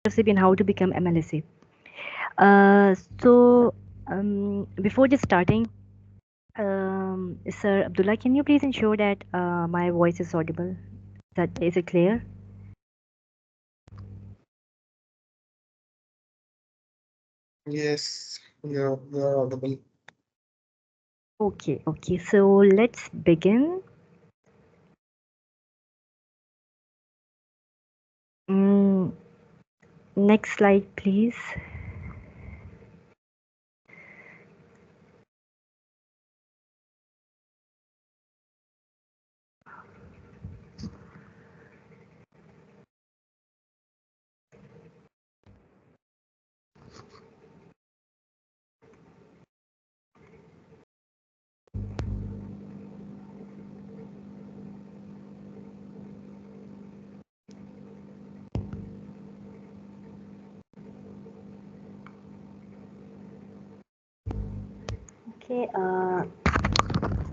and how to become MLSA. Uh, so Before just starting, Sir Abdullah, can you please ensure that my voice is audible? That is it clear? Yes, you're audible. Okay, okay. So let's begin. Mm, Next slide, please. Okay.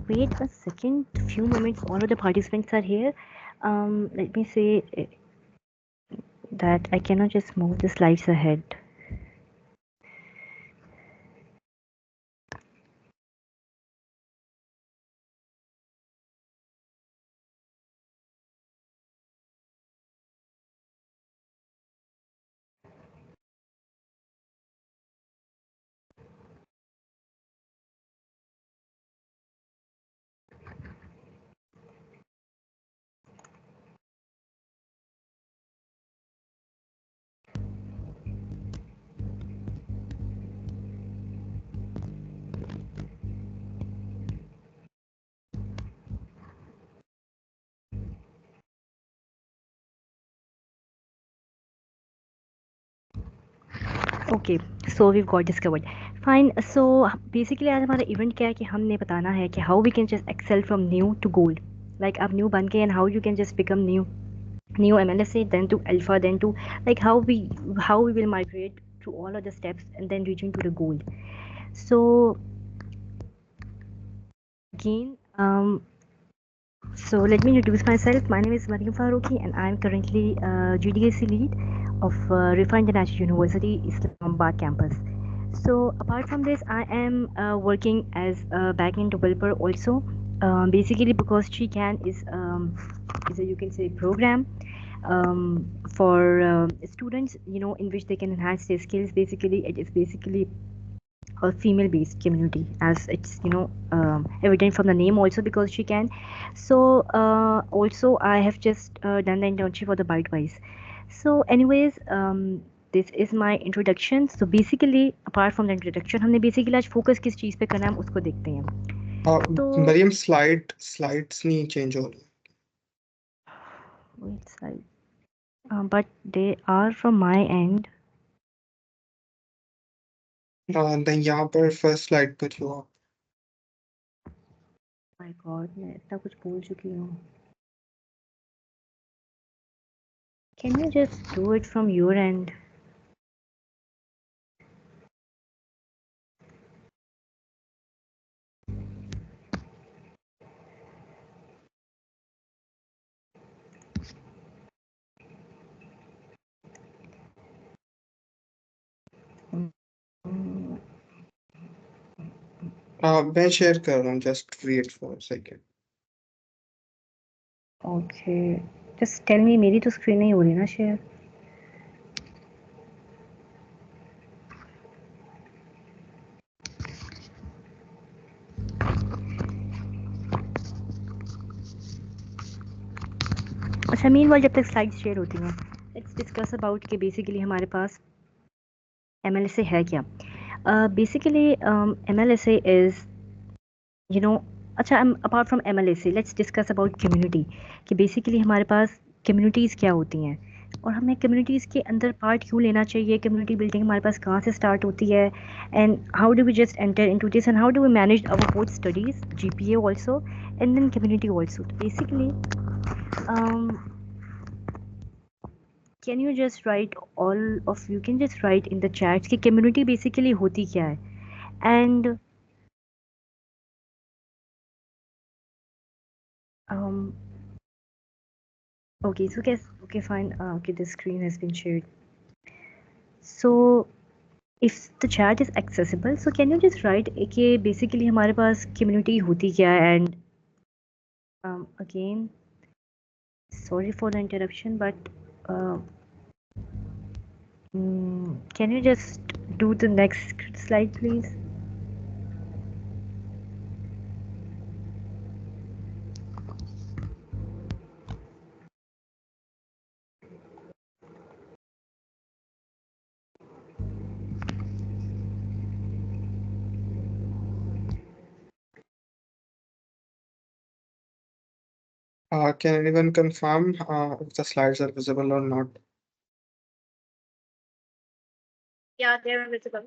Wait a second. Few moments. All of the participants are here. Let me say that I cannot just move the slides ahead. Okay so we got discovered fine so basically आज हमारा event क्या है कि हमने बताना है कि how we can just excel from new to gold like आप न्यू बन के and how you can just become new MLSA then to alpha then to like how we will migrate through all of the steps and then reaching to the goal. So again so let me introduce myself. My name is Mariam Faruqi and I am currently GDAC lead of Rifa International University Islamabad campus. So apart from this, I am working as a backend developer also. Basically, because Chican is a you can say program for students, in which they can enhance their skills. Basically, it is basically a female based community as it's evident from the name also because she can. So also I have just done the internship for the Bytewise. So anyways, this is my introduction. So basically apart from the introduction हमने basically आज focus किस चीज़ पे करना है हम उसको देखते हैं तो मरियम स्लाइड्स नहीं चेंज हो रही। wait side but they are from my end. Then यहाँ पर फर्स्ट स्लाइड पर हो आप। My god मैं इतना कुछ बोल चुकी हूँ. Can you just do it from your end? Mm, मैं शेयर कर रहा हूँ, just wait for a second. Okay just tell me मेरी तो स्क्रीन नहीं हो रही ना शेयर. अच्छा मीनवाइल जब तक स्लाइड्स शेयर होती हैं लेट्स डिस्कस अबाउट कि बेसिकली हमारे पास MLSA है क्या. Basically MLSA is you know अच्छा apart from MLSA let's discuss about community कि बेसिकली हमारे पास कम्युनिटीज़ क्या होती हैं और हमें कम्युनिटीज़ के अंदर पार्ट क्यों लेना चाहिए. कम्युनिटी बिल्डिंग हमारे पास कहाँ से स्टार्ट होती है and how do we just enter into this and how do we manage our both studies GPA also and then community also. Basically can you just write all of you can just write in the chats कि community basically होती क्या है and um okay so guess okay fine okay the screen has been shared. So if the chat is accessible, so can you just write कि basically हमारे पास community होती क्या है? And again, sorry for the interruption, but uh, can you just do the next slide, please? Can anyone confirm if the slides are visible or not? Yeah, they are visible.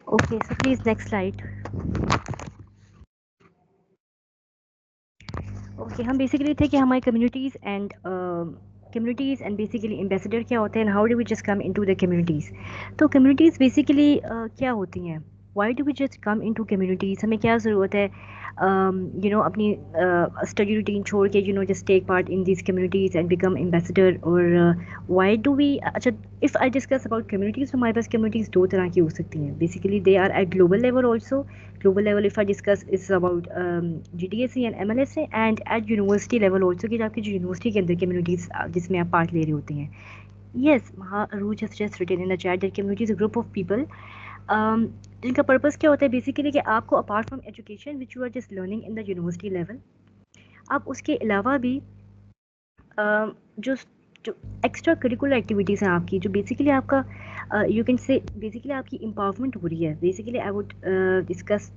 Okay, so please next slide. Okay हम basically थे कि हमारी communities and basically ambassador क्या होते हैं, how do we just come into the communities. तो communities basically क्या होती हैं, why do we just come into communities, हमें क्या ज़रूरत है अपनी स्टडी रूटीन छोड़ के just take part in these communities and become ambassador. और व्हाई डू वी, अच्छा if I discuss about communities, तो हमारे पास कम्युनिटीज़ दो तरह की हो सकती हैं। Basically they are at global level also. Global level if I discuss is about GDSE and MLSA, and at university level also, कि आपकी जो यूनिवर्सिटी के अंदर कम्युनिटीज़ जिसमें आप पार्ट ले रहे होते हैं। Yes, Maharuj has just written in the chat that community is a group of people जिनका पर्पस क्या होता है बेसिकली कि आपको apart from education which you are just learning in the university level, आप उसके अलावा भी जो जो एक्स्ट्रा करिकुलर एक्टिविटीज़ हैं आपकी, जो बेसिकली आपका यू कैन से बेसिकली आपकी एम्पावरमेंट हो रही है। Basically I would discuss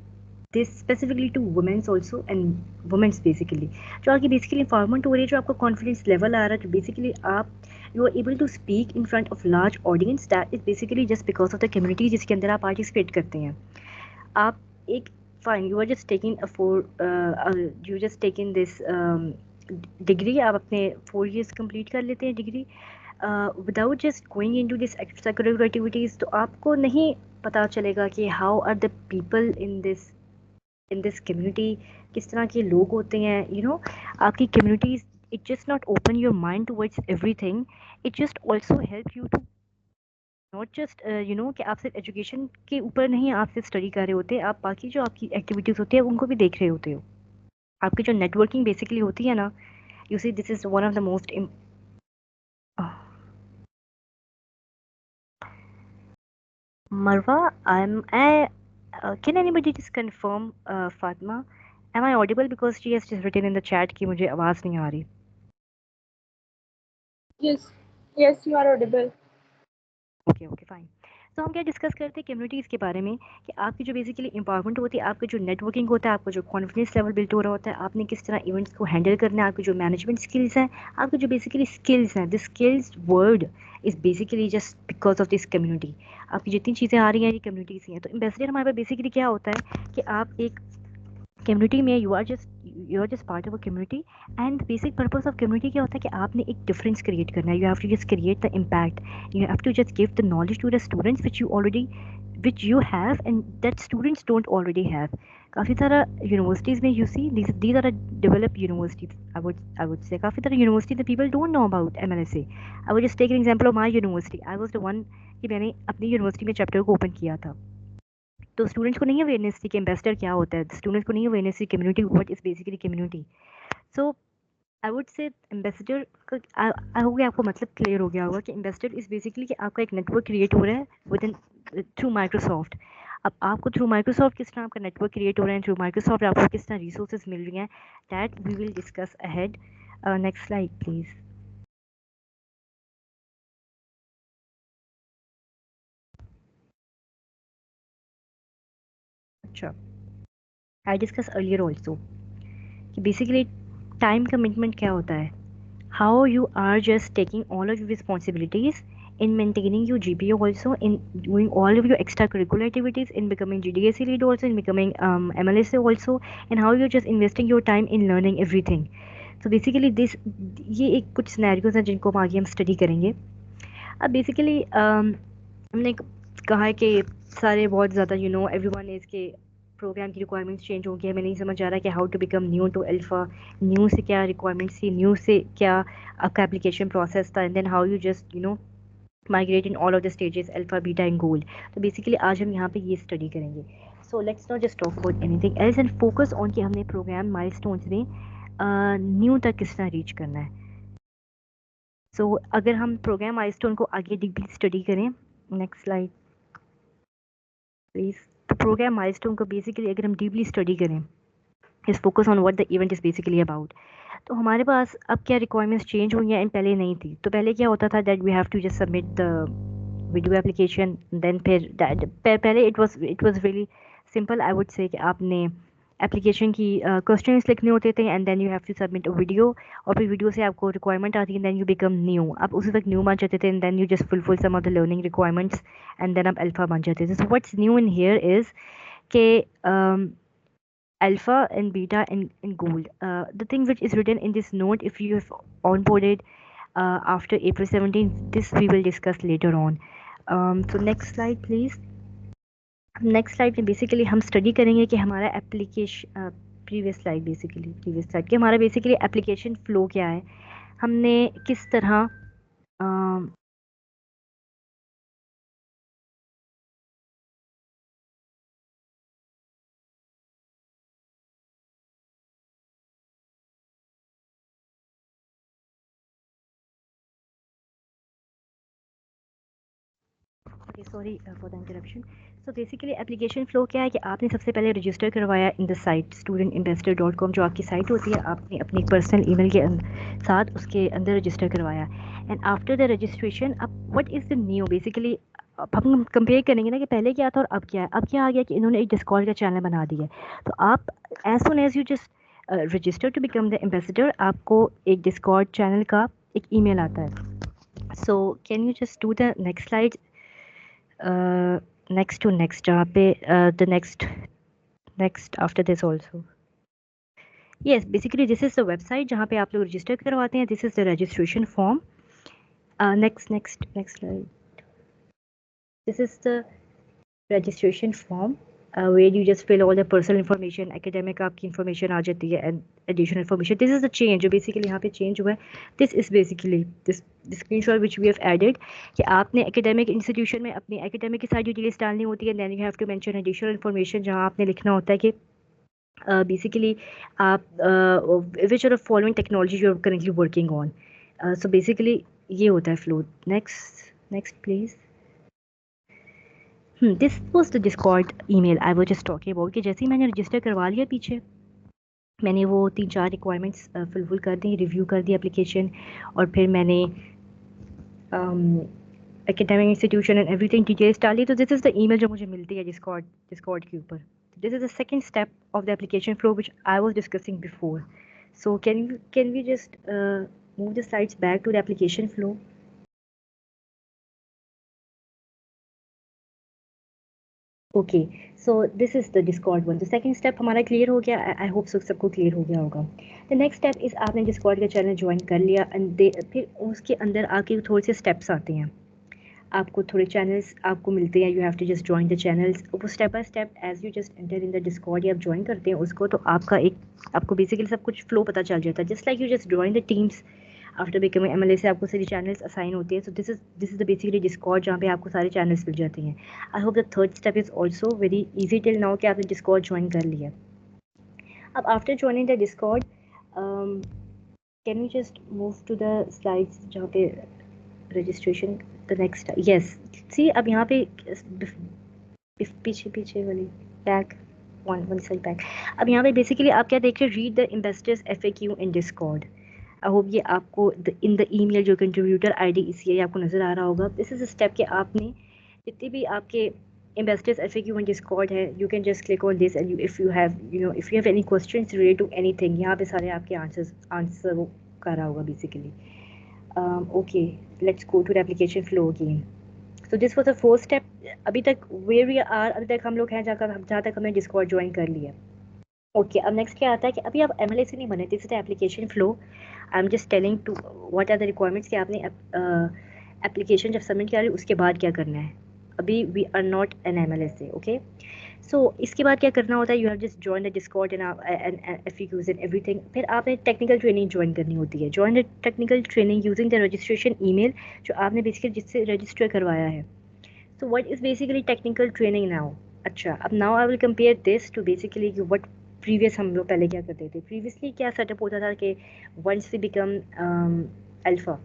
this specifically to womens also and womens, basically जो आपकी बेसिकली एम्पावरमेंट हो रही है, जो आपका कॉन्फिडेंस लेवल आ रहा है, जो बेसिकली आप you are able to speak in front of large audience, that is basically just because of the community जिसके अंदर आप पार्टिसिपेट करते हैं। आप एक fine you are just taking you just taking this degree, आप अपने 4 years कंप्लीट कर लेते हैं degree without just going into this extra curricular activities. तो आपको नहीं पता चलेगा कि how are the people in this community, किस तरह के लोग होते हैं। आपकी communities, it just not open your mind towards everything, it just also help you to not just कि आप सिर्फ एजुकेशन के ऊपर नहीं आप सिर्फ स्टडी कर रहे होते, आप बाकी जो आपकी एक्टिविटीज़ होती है उनको भी देख रहे होते हो। आपकी जो नेटवर्किंग बेसिकली होती है ना, you see this is one of the most Marwa, can anybody just confirm Fatma? Am I audible? Because she has just written in the chat कि मुझे आवाज़ नहीं आ रही। Yes, you are audible. Okay fine. तो हम क्या discuss करते हैं कम्युनिटीज़ के बारे में, कि आपकी जो बेसिकली एम्पावरमेंट होती है, आपका जो नेटवर्किंग होता है, आपका जो कॉन्फिडेंस लेवल बिल्ड हो रहा होता है, आपने किस तरह इवेंट्स को हैंडल करना है, आपकी जो मैनेजमेंट स्किल्स हैं, आपके जो बेसिकली स्किल्स हैं, this skills word is basically just because of this community. आपकी जितनी चीज़ें आ रही हैं ये कम्युनिटी से हैं। तो एम्बेसडर हमारे पास बेसिकली क्या होता है कि आप एक कम्युनिटी में you are just part of a community, and basic purpose of community क्या होता है कि आपने एक डिफरेंस क्रिएट करना है। You have to just create the impact, you have to just give the knowledge to the students which you have and that students don't already have. काफ़ी सारा यूनिवर्सिटीज़ में you see these are develop universities, I would say काफ़ी सारा university the people don't know about MLSA। I would just take an example of my university. I was the one कि मैंने अपनी university में chapter को open किया था, तो स्टूडेंट्स को नहीं अवेयरनेस थी कि एम्बेसडर क्या होता है, स्टूडेंट्स को नहीं अवेयरनेस थी community what is basically community. So I would से एम्बेसडर का आई हो गया, आपको मतलब क्लियर हो गया होगा कि एम्बेसडर इज़ बेसिकली कि आपका एक नेटवर्क क्रिएट हो रहा है विद इन थ्रू माइक्रोसॉफ्ट। अब आपको थ्रू माइक्रोसॉफ्ट किस तरह आपका नेटवर्क क्रिएट हो रहा है, थ्रू माइक्रोसॉफ्ट आपको किस तरह रिसोर्सेज मिल रही हैं, that we will discuss ahead. Next slide please. अच्छा, आई डिस्कस अर्लियर ऑल्सो कि बेसिकली टाइम कमिटमेंट क्या होता है, how you are just taking all of your responsibilities in maintaining your GPA also, in doing all of your extracurricular activities, in becoming GDSE lead also, in becoming MLSA also, and how you're just investing your time in learning everything. So basically ये एक कुछ scenarios हैं जिनको हम आगे हम study करेंगे। अब बेसिकली हमने कहा है कि सारे बहुत ज़्यादा एवरीवन इज़ के प्रोग्राम की रिक्वायरमेंट्स चेंज हो गई है। हमें नहीं समझ आ रहा कि how to become new to alpha, new से क्या रिक्वायरमेंट्स थी, न्यू से क्या आपका एप्लीकेशन प्रोसेस था, and then how you just migrate in all of the stages alpha, beta and gold. तो बेसिकली आज हम यहाँ पे ये स्टडी करेंगे। So let's not just talk about anything else and focus on कि हमने प्रोग्राम माइलस्टोन्स में न्यू तक किस तरह रीच करना है। सो अगर हम प्रोग्राम माइलस्टोन को आगे डीपली स्टडी करें, नेक्स्ट स्लाइड प्लीज। तो प्रोग्राम माइलस्टोन को बेसिकली अगर हम डीपली स्टडी करें, इस focus on what the event is basically about, तो हमारे पास अब क्या रिक्वायरमेंट्स चेंज हुई हैं एंड पहले नहीं थी। तो पहले क्या होता था that we have to just submit the video application, then फिर पहले it was really simple, I would say कि आपने एप्लीकेशन की क्वेश्चंस लिखने होते थे and then you have to submit a video, और फिर वीडियो से आपको रिक्वायरमेंट आती है, देन यू बिकम न्यू। आप उसी वक्त न्यू बन जाते थे and then you just fulfill some of the learning requirements and then आप अल्फा बन जाते थे। So what's new in here is के alpha and beta and gold. The thing which is written in this note, if you have onboarded after April 17th, this we will discuss later on. So next slide please. Next slide में basically हम study करेंगे कि हमारा application previous slide कि हमारा basically application flow क्या है, हमने किस तरह okay sorry for the interruption. So basically application flow क्या है कि आपने सबसे पहले रजिस्टर करवाया इन द साइट studentinvestor.com, जो आपकी साइट होती है, आपने अपनी पर्सनल ईमेल के साथ उसके अंदर रजिस्टर करवाया एंड आफ्टर द रजिस्ट्रेशन अब what is the new basically अब हम कंपेयर करेंगे ना कि पहले क्या था और अब क्या है। अब क्या आ गया कि इन्होंने एक डिस्कॉर्ड का चैनल बना दिया है। तो आप as soon as you just register to become the ambassador, आपको एक डिस्कॉर्ड चैनल का एक ईमेल आता है। So can you just do the next slide, next to next जहाँ पे the next after this also, yes basically this is the website जहाँ पे आप लोग रजिस्टर करवाते हैं, this is the registration form. Next slide. This is the registration form where you just fill all the personal information, academic आपकी information आ जाती है and additional information. This is the change जो basically यहाँ पे change हुआ है. This is basically this screenshot which we have added कि आपने academic institution में अपनी academic की सारी details डालनी होती है, then you have to mention additional information जहाँ आपने लिखना होता है कि basically आप which are the following technology you are currently working on. So basically ये होता है flow. Next please. This was the Discord email I was just talking about कि जैसे ही मैंने रजिस्टर करवा लिया पीछे, मैंने वो 3-4 रिक्वायरमेंट्स फुलफिल कर दी, रिव्यू कर दी एप्लीकेशन, और फिर मैंने academic institution and everything details डाली। तो दिस इज़ द ईमेल जो मुझे मिलती है डिस्कॉर्ड के ऊपर। This is the second step of the application flow which I was discussing before. So can we just move the slides back to the application flow. Okay so this is the Discord one. तो second step हमारा clear हो गया, I hope सबको clear हो गया होगा। The next step is आपने Discord का चैनल ज्वाइन कर लिया एंड फिर उसके अंदर आके थोड़े से स्टेप्स आते हैं, आपको थोड़े चैनल्स आपको मिलते हैं, you have to just join the channels. वो step by step as you just enter in the Discord या आप ज्वाइन करते हैं उसको, तो आपको बेसिकली सब कुछ फ्लो पता चल जाता है, just like you just join the teams after becoming MLA से आपको सारी चैनल्स असाइन होते हैं। So this is the basically Discord जहाँ पे आपको सारे चैनल्स मिल जाते हैं। I hope the third step is also very easy till now कि आपने डिस्कॉर्ड ज्वाइन कर लिया। अब after joining the Discord can you just move to the slides जहाँ पे रजिस्ट्रेशन द नेक्स्ट, यस सी अब यहाँ पे पीछे वाली बैक वन साइड बैक। अब यहाँ पे बेसिकली आप क्या देख रहे हैं, read the investors FAQ in Discord. I hope ये आपको इन द ईमेल जो कंट्रीब्यूटर ID इसलिए आपको नज़र आ रहा होगा। दिस इज़ अ स्टेप कि आपने जितने भी आपके इन्वेस्टर्स FAQ इन डिस्कॉर्ड है, you can just click on this and if you have any questions related to anything, यहाँ पे सारे आपके आंसर वो कर रहा होगा basically. Okay let's go to the application flow again. So this was the fourth step. अभी तक वेयर वी आर, अभी तक हम लोग हैं जहाँ तक हमने डिस्कॉर्ड ज्वाइन कर लिया। ओके, अब नेक्स्ट क्या आता है कि अभी आप एमएलए से नहीं बने, this is the application flow. I am just telling to what are the requirements कि आपने एप्लीकेशन जब सबमिट किया उसके बाद क्या करना है। अभी we are not an MLA से, ओके। सो इसके बाद क्या करना होता है, you have just join the Discord and FAQs and everything. फिर आपने टेक्निकल ट्रेनिंग ज्वाइन करनी होती है। Join the technical training using the registration email जो आपने बेसिकली जिससे रजिस्टर करवाया है। So what is basically technical training now. अच्छा, अब now I will compare this to basically what previous हम लोग पहले क्या करते थे। प्रीवियसली क्या सेटअप होता था कि once we become alpha,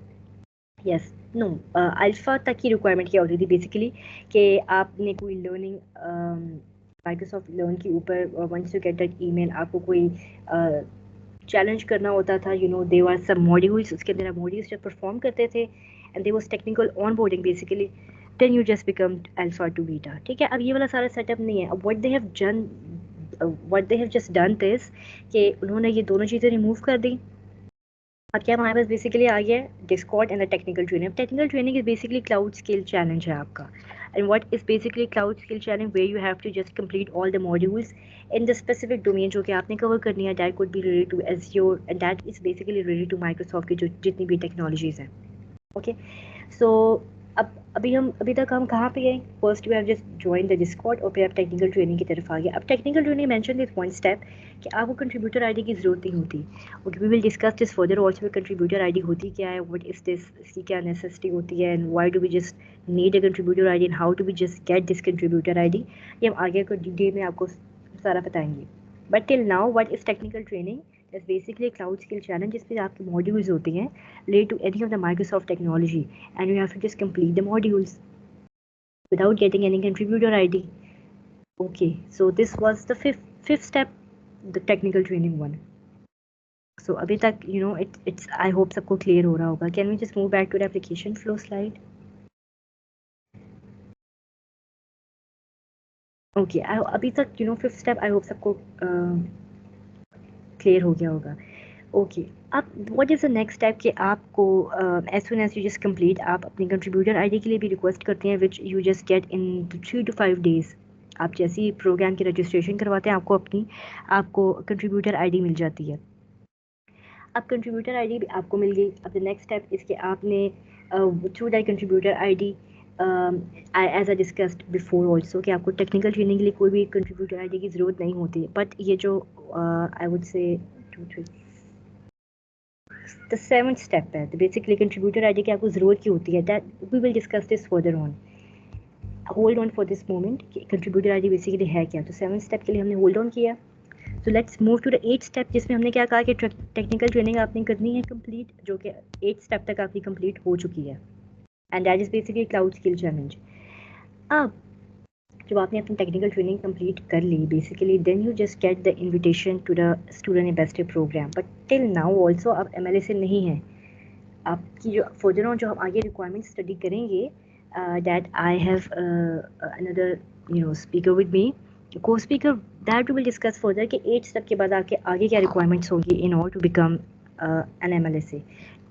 yes no, alpha तक की रिक्वायरमेंट क्या होती थी बेसिकली कि आपने कोई लर्निंग माइक्रोसॉफ्ट लर्न के ऊपर once you get that email आपको कोई चैलेंज करना होता था। You know, they were some modules, उसके अंदर आप मॉड्यूल्स जब परफॉर्म करते थे and they was technical onboarding basically, then you just become alpha to beta. ठीक है, अब ये वाला सारा सेटअप नहीं है। अब what they have just done this कि उन्होंने ये दोनों चीज़ें रिमूव कर दी। अब क्या हमारे पास बेसिकली आ गया है Discord and the technical training. Technical training is basically cloud skill challenge है आपका। And what is basically cloud skill challenge, where you have to just complete all the modules in the specific domain जो कि आपने कवर करनी है। That could be related to Azure and that is basically related to Microsoft की जो जितनी भी टेक्नोलॉजीज हैं। ओके, सो अब अभी तक हम कहाँ पे गए। First we have just join the Discord और फिर आप टेक्निकल ट्रेनिंग की तरफ आ गए। अब technical training mention this one step कि आपको कंट्रीब्यूटर आईडी की ज़रूरत नहीं होती। Okay, we will discuss this further also. Contributor ID होती क्या है, व्हाट इज दिस, इसकी क्या नेसेसिटी होती है and why do we just need a contributor ID and how do we just get this contributor ID, ये हम आगे को डिटेल में आपको सारा बताएंगे। But till now what is technical training is basically cloud skill challenge जिस पे आपके मॉड्यूल्स होते हैं related to any of the Microsoft technology, and you have to just complete the modules without getting any contributor ID. Okay, so this was the fifth step, the technical training one. So अभी तक you know it's I hope सबको clear हो रहा होगा. Can we just move back to the application flow slide? Okay, अभी तक you know fifth step I hope सबको clear हो गया होगा. ओके, अब what is the next step कि आपको as soon as you just complete आप अपनी कंट्रीब्यूटर आईडी के लिए भी रिक्वेस्ट करते हैं which you just get in 3 to 5 days. आप जैसे ही प्रोग्राम की रजिस्ट्रेशन करवाते हैं आपको कंट्रीब्यूटर आईडी मिल जाती है। अब कंट्रीब्यूटर आईडी भी आपको मिल गई। अब द नेक्स्ट स्टेप इसके आपने through that contributor ID as I discussed before also कि आपको टेक्निकल ट्रेनिंग के लिए कोई भी कंट्रीब्यूटर आईडी की ज़रूरत नहीं होती। बट ये जो आई वुड से 2 3 the seventh step है, तो बेसिकली कंट्रीब्यूटर आईडी की आपको ज़रूरत की होती है। That we will discuss this further on. Hold on for this moment कि कंट्रीब्यूटर आईडी बेसिकली है क्या। तो सेवन्थ स्टेप के लिए हमने होल्ड ऑन किया। So let's move to the 8th step जिसमें हमने क्या कहा कि टेक्निकल ट्रेनिंग आपने करनी है कंप्लीट, जो कि 8th स्टेप तक आपकी कंप्लीट हो चुकी है and that is basically cloud skill challenge. अब जब आपने अपनी टेक्निकल ट्रेनिंग कंप्लीट कर ली basically then you just get the invitation to the student ambassador program. But till now also आप एमएलए से नहीं हैं। आपकी जो फर्दर ऑन जो हम आगे रिक्वायरमेंट स्टडी करेंगे that I have another you know speaker with me को speaker that we will discuss further कि 8 स्टेप के बाद आगे क्या रिक्वायरमेंट्स होंगी in order to become an MLA से।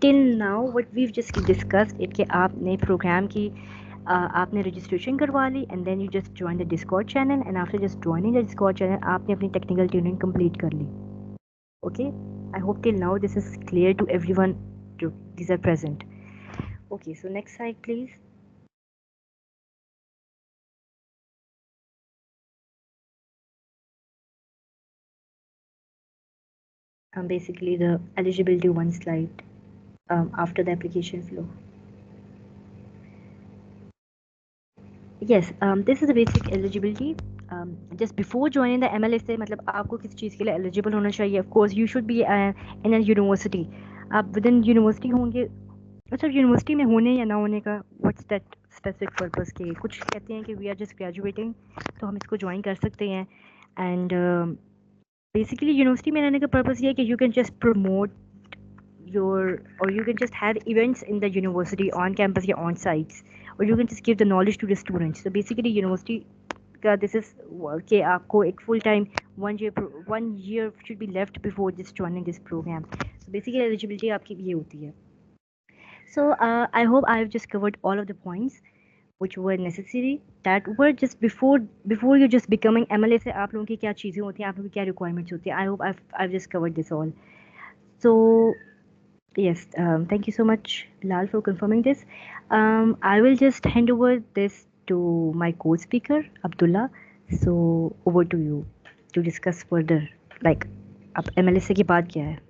Till now what we just discussed it कि आपने प्रोग्राम की आपने रजिस्ट्रेशन करवा ली and then you just join the Discord channel and after just joining the Discord channel आपने अपनी टेक्निकल ट्रेनिंग कंप्लीट कर ली। Okay, I hope till now this is clear to everyone these are present. Okay, so next slide please. Basically the eligibility one slide after the application flow. Yes, this is the basic eligibility. Just before joining the MLSA मतलब आपको किस चीज़ के लिए eligible होना चाहिए। Of course you should be in a university. आप within university होंगे। अच्छा, यूनिवर्सिटी में होने या ना होने का व्हाट्स दैट स्पेसिफिक पर्पस के कुछ कहते हैं कि वी आर जस्ट ग्रेजुएटिंग तो हम इसको ज्वाइन कर सकते हैं। एंड बेसिकली यूनिवर्सिटी में रहने का पर्पस ये है कि you can just promote your और you can just have events in the university on campus या ऑन साइट्स और you can just give the knowledge to the students. तो बेसिकली यूनिवर्सिटी का दिस इज कि आपको एक full time 1 year should be left before just joining this program. So basically eligibility आपकी ये होती है। So I hope I have just covered all of the points. which were necessary, that were just before you just becoming MLA से आप लोगों की क्या चीज़ें होती हैं, आप लोगों की क्या requirements होती हैं. I hope I've just covered this all. So yes, thank you so much, Lal, for confirming this. I will just hand over this to my co-speaker, Abdullah. So over to you to discuss further. Like, अब MLSA की बात क्या है?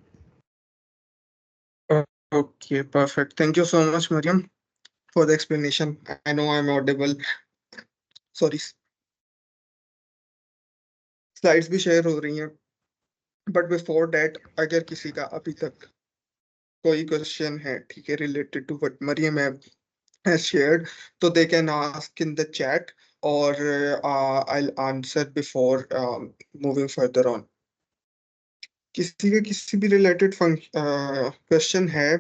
Okay, perfect. Thank you so much, Mariam, for the explanation. I know I'm audible. Sorry. Slides भी share हो रही हैं. But before that, अगर किसी का अभी तक कोई क्वेश्चन है, ठीक है, related to what Mariam has shared, so they can ask in the chat, or I'll answer before moving further on. किसी का किसी भी related question है,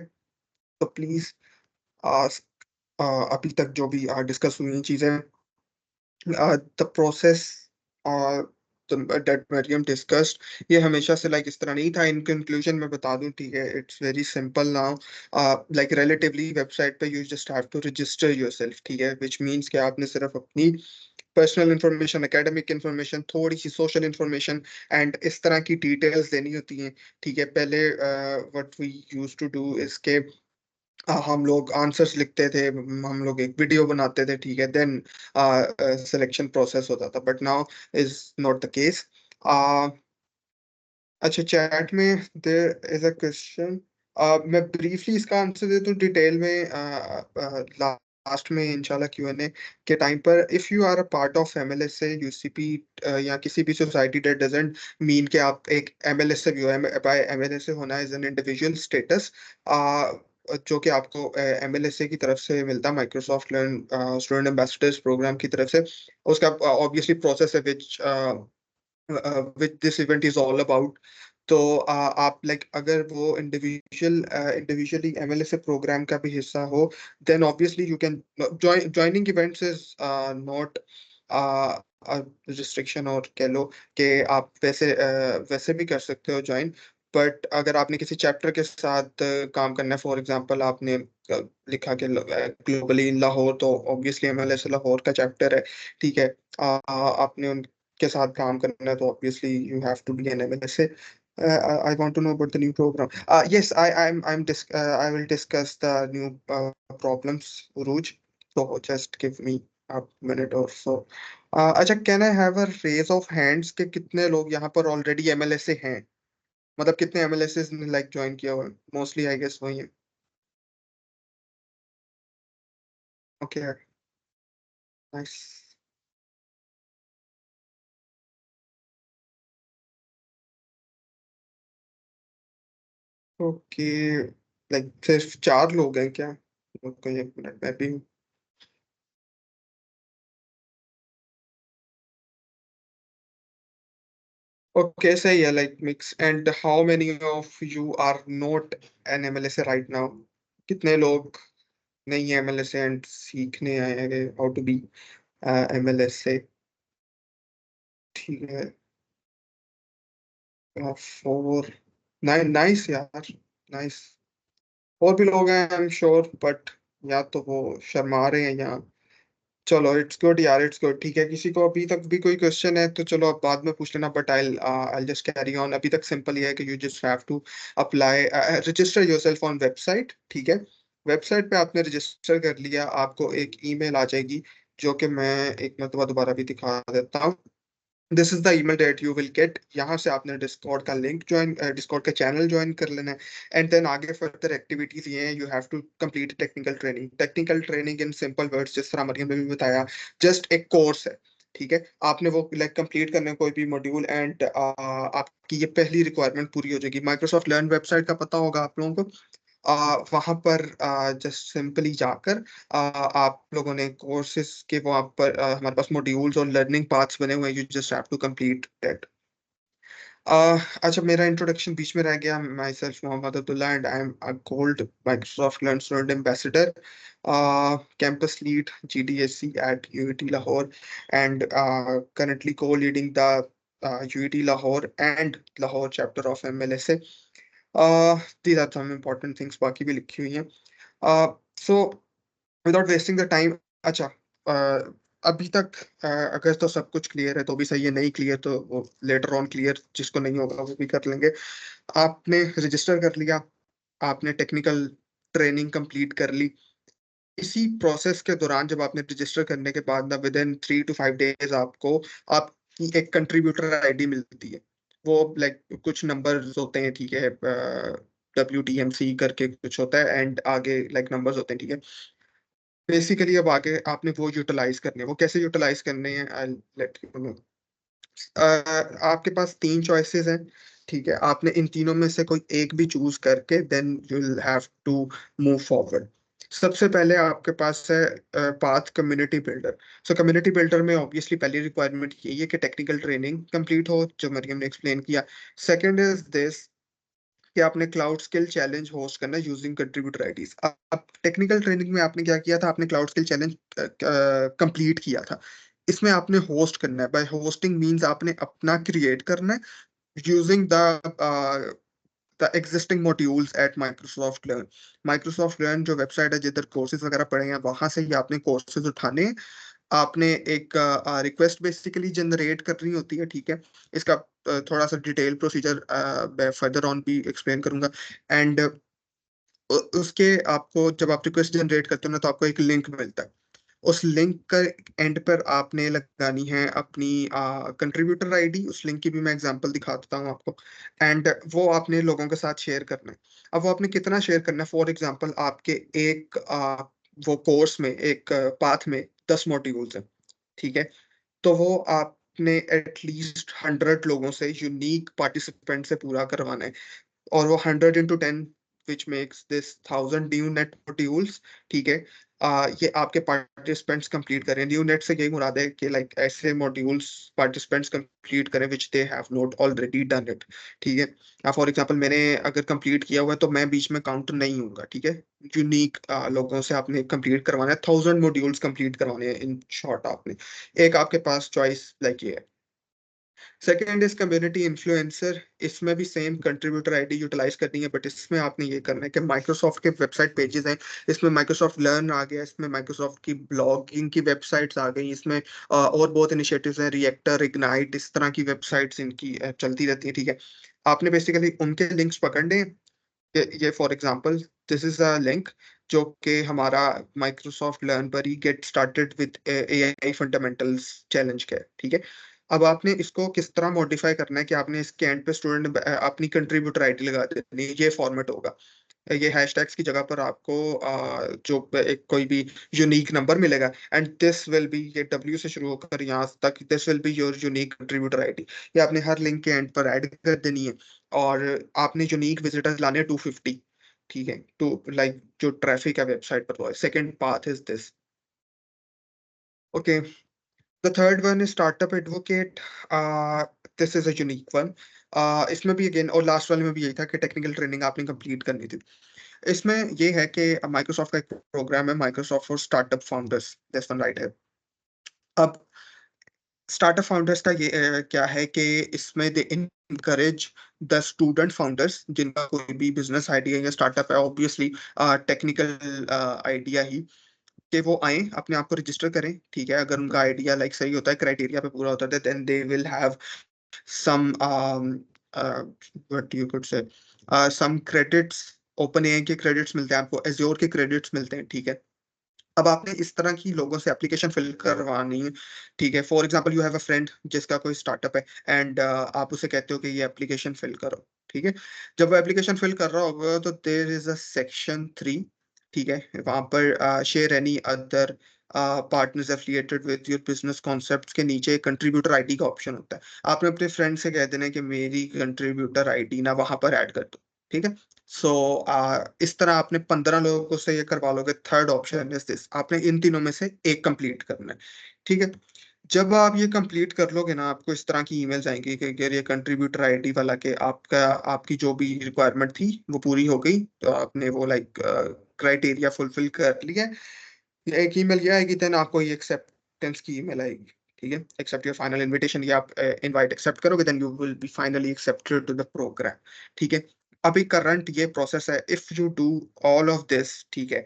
तो please ask. अभी तक जो भी डिस्कस हुई चीजें, the process that Mariam discussed, ये हमेशा से like इस तरह नहीं था. In conclusion मैं बता दूं, ठीक है, it's very simple now. Like relatively website पे you just have to register yourself, ठीक है, which means कि आपने सिर्फ अपनी personal information, academic information, थोड़ी सी social information and इस तरह की details देनी होती हैं, ठीक है. पहले what we used to do is के हम लोग आंसर्स लिखते थे, हम लोग एक वीडियो बनाते थे, ठीक है, देन सिलेक्शन प्रोसेस होता था, but now is not the case. अच्छा, चैट में देयर इज अ क्वेश्चन. मैं ब्रीफली इसका आंसर देता हूँ, डिटेल में लास्ट में इंशाल्लाह Q&A के टाइम पर. If you are a part of MLSA UCP या किसी भी सोसाइटी, दैट डजंट मीन कि आप एक MLSA भी हो. बाय MLSA होना एज एन इंडिविजुअल स्टेटस, जो कि आपको MLSA की तरफ से मिलता है, Microsoft Learn student ambassadors program की तरफ से. उसका ऑब्वियसली प्रोसेस है which this event is all about. तो आप लाइक अगर वो इंडिविजुअली MLSA प्रोग्राम का भी हिस्सा हो, then obviously you can joining events is not restriction, और कह लो कि आप वैसे भी कर सकते हो ज्वाइन. बट अगर आपने किसी चैप्टर के साथ काम करना है, फॉर एग्जांपल आपने लिखा कि ग्लोबली इन लाहौर, तो ऑब्वियसली MLSA लाहौर का चैप्टर है, ठीक है. आपने के साथ काम करना है, तो obviously you have to be an MLSA. I want to know about the new program. Yes, I will discuss the new problems, Uruj. So just give me a minute or so. अच्छा, can I have a raise of hands के कितने लोग यहाँ पर already MLSA हैं? मतलब कितने MLSA ने like join किया हुआ है? Mostly I guess वही है. Okay, nice. Okay, like सिर्फ 4 लोग हैं क्या? कोई एक मिनट, मैं भी. Okay, सही है, like mix. And how many of you are not an MLSA right now? कितने लोग नहीं है MLSA and सीखने आए हैं how to be MLSA? ठीक है. 4. नाइस यार, नाइस. और भी लोग हैं आई एम श्योर, बट या तो वो शर्मा रहे हैं, या चलो इट्स गुड यार, इट्स गुड. ठीक है, किसी को अभी तक भी कोई क्वेश्चन है तो चलो आप बाद में पूछ लेना, but I just carry on. अभी तक सिंपल ये है कि you just have to apply, register yourself on website, ठीक है. वेबसाइट पे आपने रजिस्टर कर लिया, आपको एक ईमेल आ जाएगी, जो कि मैं एक मरतबा दोबारा भी दिखा देता हूँ. This is the email that you will get. यहाँ से आपने डिस्कॉर्ड का लिंक ज्वाइन, डिस्कॉर्ड का चैनल ज्वाइन कर लेना है. एंड देन आगे फर्दर एक्टिविटीज ये हैं, you have to complete technical training. Technical training in simple words, जिस तरह मरियम ने भी बताया, जस्ट एक कोर्स है, ठीक है. आपने वो लाइक कंप्लीट करना है कोई भी मॉड्यूल, एंड आपकी ये पहली रिक्वायरमेंट पूरी हो जाएगी. माइक्रोसॉफ्ट लर्न वेबसाइट का पता होगा आप लोगों को. वहां पर जस्ट सिंपली जाकर आप लोगों ने कोर्सेज के वहां पर हमारे पास मॉड्यूल्स और लर्निंग पाथ्स बने हुए हैं, you just have to complete that. अच्छा, मेरा इंट्रोडक्शन बीच में रह गया. Myself Mohammad Abdullah and I am a gold Microsoft Learn student ambassador, campus lead GDSC at UET Lahore, and currently co-leading the UET Lahore and Lahore chapter of MLSA. These are some important things, बाकी भी लिखी हुई हैं. So without wasting the time, अच्छा, अभी तक अगर तो सब कुछ क्लियर है तो भी सही है, नहीं क्लियर तो वो लेटर ऑन क्लियर, जिसको नहीं होगा वो भी कर लेंगे। आपने रजिस्टर कर लिया, आपने टेक्निकल ट्रेनिंग कंप्लीट कर ली। इसी प्रोसेस के दौरान जब आपने रजिस्टर करने के बाद ना विद इन 3 to 5 days आपको आपकी एक कंट्रीब्यूटर आईडी मिलती है। वो लाइक कुछ नंबर्स होते हैं, ठीक है, WTMC करके कुछ होता है एंड आगे लाइक नंबर्स होते हैं, ठीक है। बेसिकली अब आगे आपने वो यूटिलाइज करने हैं। वो कैसे यूटिलाइज करने हैं, आई लेट यू नो। आपके पास 3 चॉइसेस हैं, ठीक है। आपने इन तीनों में से कोई एक भी चूज करके then you will have to move forward. सबसे पहले आपके पास है path community builder. So community builder में ऑब्वियसली पहली रिक्वायरमेंट यही है कि टेक्निकल ट्रेनिंग कंप्लीट हो, जो मरियम ने एक्सप्लेन किया। सेकंड इज दिस कि आपने क्लाउड स्किल चैलेंज होस्ट करना है यूजिंग कंट्रीब्यूटर आईडीज। अब टेक्निकल ट्रेनिंग में आपने क्या किया था, आपने क्लाउड स्किल चैलेंज कंप्लीट किया था। इसमें आपने होस्ट करना है। बाय होस्टिंग मींस आपने अपना क्रिएट करना है using the existing modules at Microsoft Learn. Microsoft Learn जो वेबसाइट है जिधर कोर्सेज वगैरह पढ़े हैं, वहां से ही आपने कोर्सेज उठाने हैं। आपने एक रिक्वेस्ट बेसिकली जनरेट करनी होती है, ठीक है। इसका थोड़ा सा डिटेल प्रोसीजर मैं फर्दर ऑन भी एक्सप्लेन करूंगा। एंड उसके आपको जब आप रिक्वेस्ट जनरेट करते हो ना, तो आपको एक लिंक मिलता है। उस लिंक का एंड पर आपने लगानी है अपनी कंट्रीब्यूटर आईडी। उस लिंक की भी मैं एग्जांपल दिखा देता हूँ आपको। एंड वो आपने लोगों के साथ शेयर करना है। अब वो आपने कितना शेयर करना है, फॉर एग्जांपल आपके एक वो कोर्स में एक पाथ में 10 मॉड्यूल्स हैं, ठीक है। तो वो आपने एटलीस्ट 100 लोगों से, यूनिक पार्टिसिपेंट से पूरा करवाना है। और वो 100 into 10 which makes this 1000 new net modules, ठीक है। ये आपके पार्टिसिपेंट्स कंप्लीट करें। न्यू नेट से यही मुराद है कि लाइक ऐसे मॉड्यूल्स पार्टिसिपेंट्स कंप्लीट करें which they have not already done it, ठीक है। फॉर एग्जांपल मैंने अगर कंप्लीट किया हुआ है तो मैं बीच में काउंट नहीं हूँगा, ठीक है। यूनिक लोगों से आपने कंप्लीट करवाना है, 1000 मॉड्यूल्स कंप्लीट करवाने हैं इन शॉर्ट। आपने एक आपके पास चॉइस लाइक ये है। Second is community influencer. इसमें भी सेम कंट्रीब्यूटर आईडी यूटिलाइज करनी है, बट इसमें आपने ये करना है कि माइक्रोसॉफ्ट के वेबसाइट पेजेस हैं, इसमें माइक्रोसॉफ्ट लर्न आ गया, इसमें माइक्रोसॉफ्ट की ब्लॉगिंग की वेबसाइट्स आ गई, इसमें और बहुत इनिशिएटिव्स हैं, रिएक्टर, इग्नाइट, इस तरह की वेबसाइट्स इनकी चलती रहती है, ठीक है। आपने बेसिकली उनके लिंक्स पकड़ने हैं। ये for example this is a link जो कि हमारा माइक्रोसॉफ्ट लर्न पर ही get started with AI fundamentals challenge का है, ठीक है। अब आपने इसको किस तरह मॉडिफाई करना है कि आपने इसके एंड पे स्टूडेंट अपनी कंट्रीब्यूटर आईडी लगा देनी है। ये फॉर्मेट होगा। ये हैशटैग्स की जगह पर आपको जो एक कोई भी यूनिक नंबर मिलेगा एंड दिस विल बी, ये डब्ल्यू से शुरू होकर यहाँ तक, this will be your unique contributor ID. ये आपने हर लिंक के एंड पर ऐड कर देनी है। और आपने यूनिक विजिटर्स लाने हैं 250, ठीक है। तो लाइक जो ट्रैफिक है वेबसाइट पर वो है। Second path is this, okay. The third one is startup advocate. This is a unique one. इसमें भी अगेन, और लास्ट वाले में भी यही था कि टेक्निकल ट्रेनिंग आपने कंप्लीट करनी थी। इसमें ये है कि माइक्रोसॉफ्ट का एक प्रोग्राम है, Microsoft for startup founders, this one right है। अब स्टार्टअप फाउंडर्स का ये क्या है कि इसमें दे इनकरेज द स्टूडेंट फाउंडर्स जिनका कोई भी बिजनेस आइडिया या स्टार्टअप है, ऑब्वियसली टेक्निकल आइडिया ही, कि वो आए अपने आप को रजिस्टर करें, ठीक है। अगर उनका आइडिया लाइक सही होता है, क्राइटेरिया पे पूरा होता है, then they will have some what you could say some credits। OpenAI के क्रेडिट्स मिलते हैं आपको, एज्योर के क्रेडिट्स मिलते हैं, ठीक है। अब आपने इस तरह की लोगों से एप्लीकेशन फिल करवानी है, ठीक है। For example you have a friend जिसका कोई स्टार्टअप है एंड आप उसे कहते हो कि ये एप्लीकेशन फिल करो, ठीक है। जब वो एप्लीकेशन फिल कर रहा होगा तो देयर इज अ सेक्शन 3, ठीक है। वहां पर share any other partners affiliated with your business concepts के नीचे कंट्रीब्यूटर आईडी का ऑप्शन होता है। आपने अपने फ्रेंड से कह देना है कि मेरी कंट्रीब्यूटर आईडी ना वहां पर ऐड कर दो, ठीक है। सो इस तरह आपने 15 लोगों से ये करवा लोगे। थर्ड ऑप्शन इज दिस, आपने इन तीनों में से एक कंप्लीट करना है, ठीक है। जब आप ये कंप्लीट कर लोगे ना, आपको इस तरह की ईमेल्स आएंगी कि अगर ये कंट्रीब्यूटर आईडी वाला के आपका आपकी जो भी रिक्वायरमेंट थी वो पूरी हो गई, तो आपने वो लाइक क्राइटेरिया फुलफिल कर लिया। एक ईमेल ये आएगी, देन आपको ये एक्सेप्टेंस की ईमेल आएगी, ठीक है। एक्सेप्ट योर फाइनल इनविटेशन, ये आप इनवाइट एक्सेप्ट करोगे, then you will be finally accepted to the program, ठीक है। अभी करंट ये प्रोसेस है। If you do all of this, ठीक है,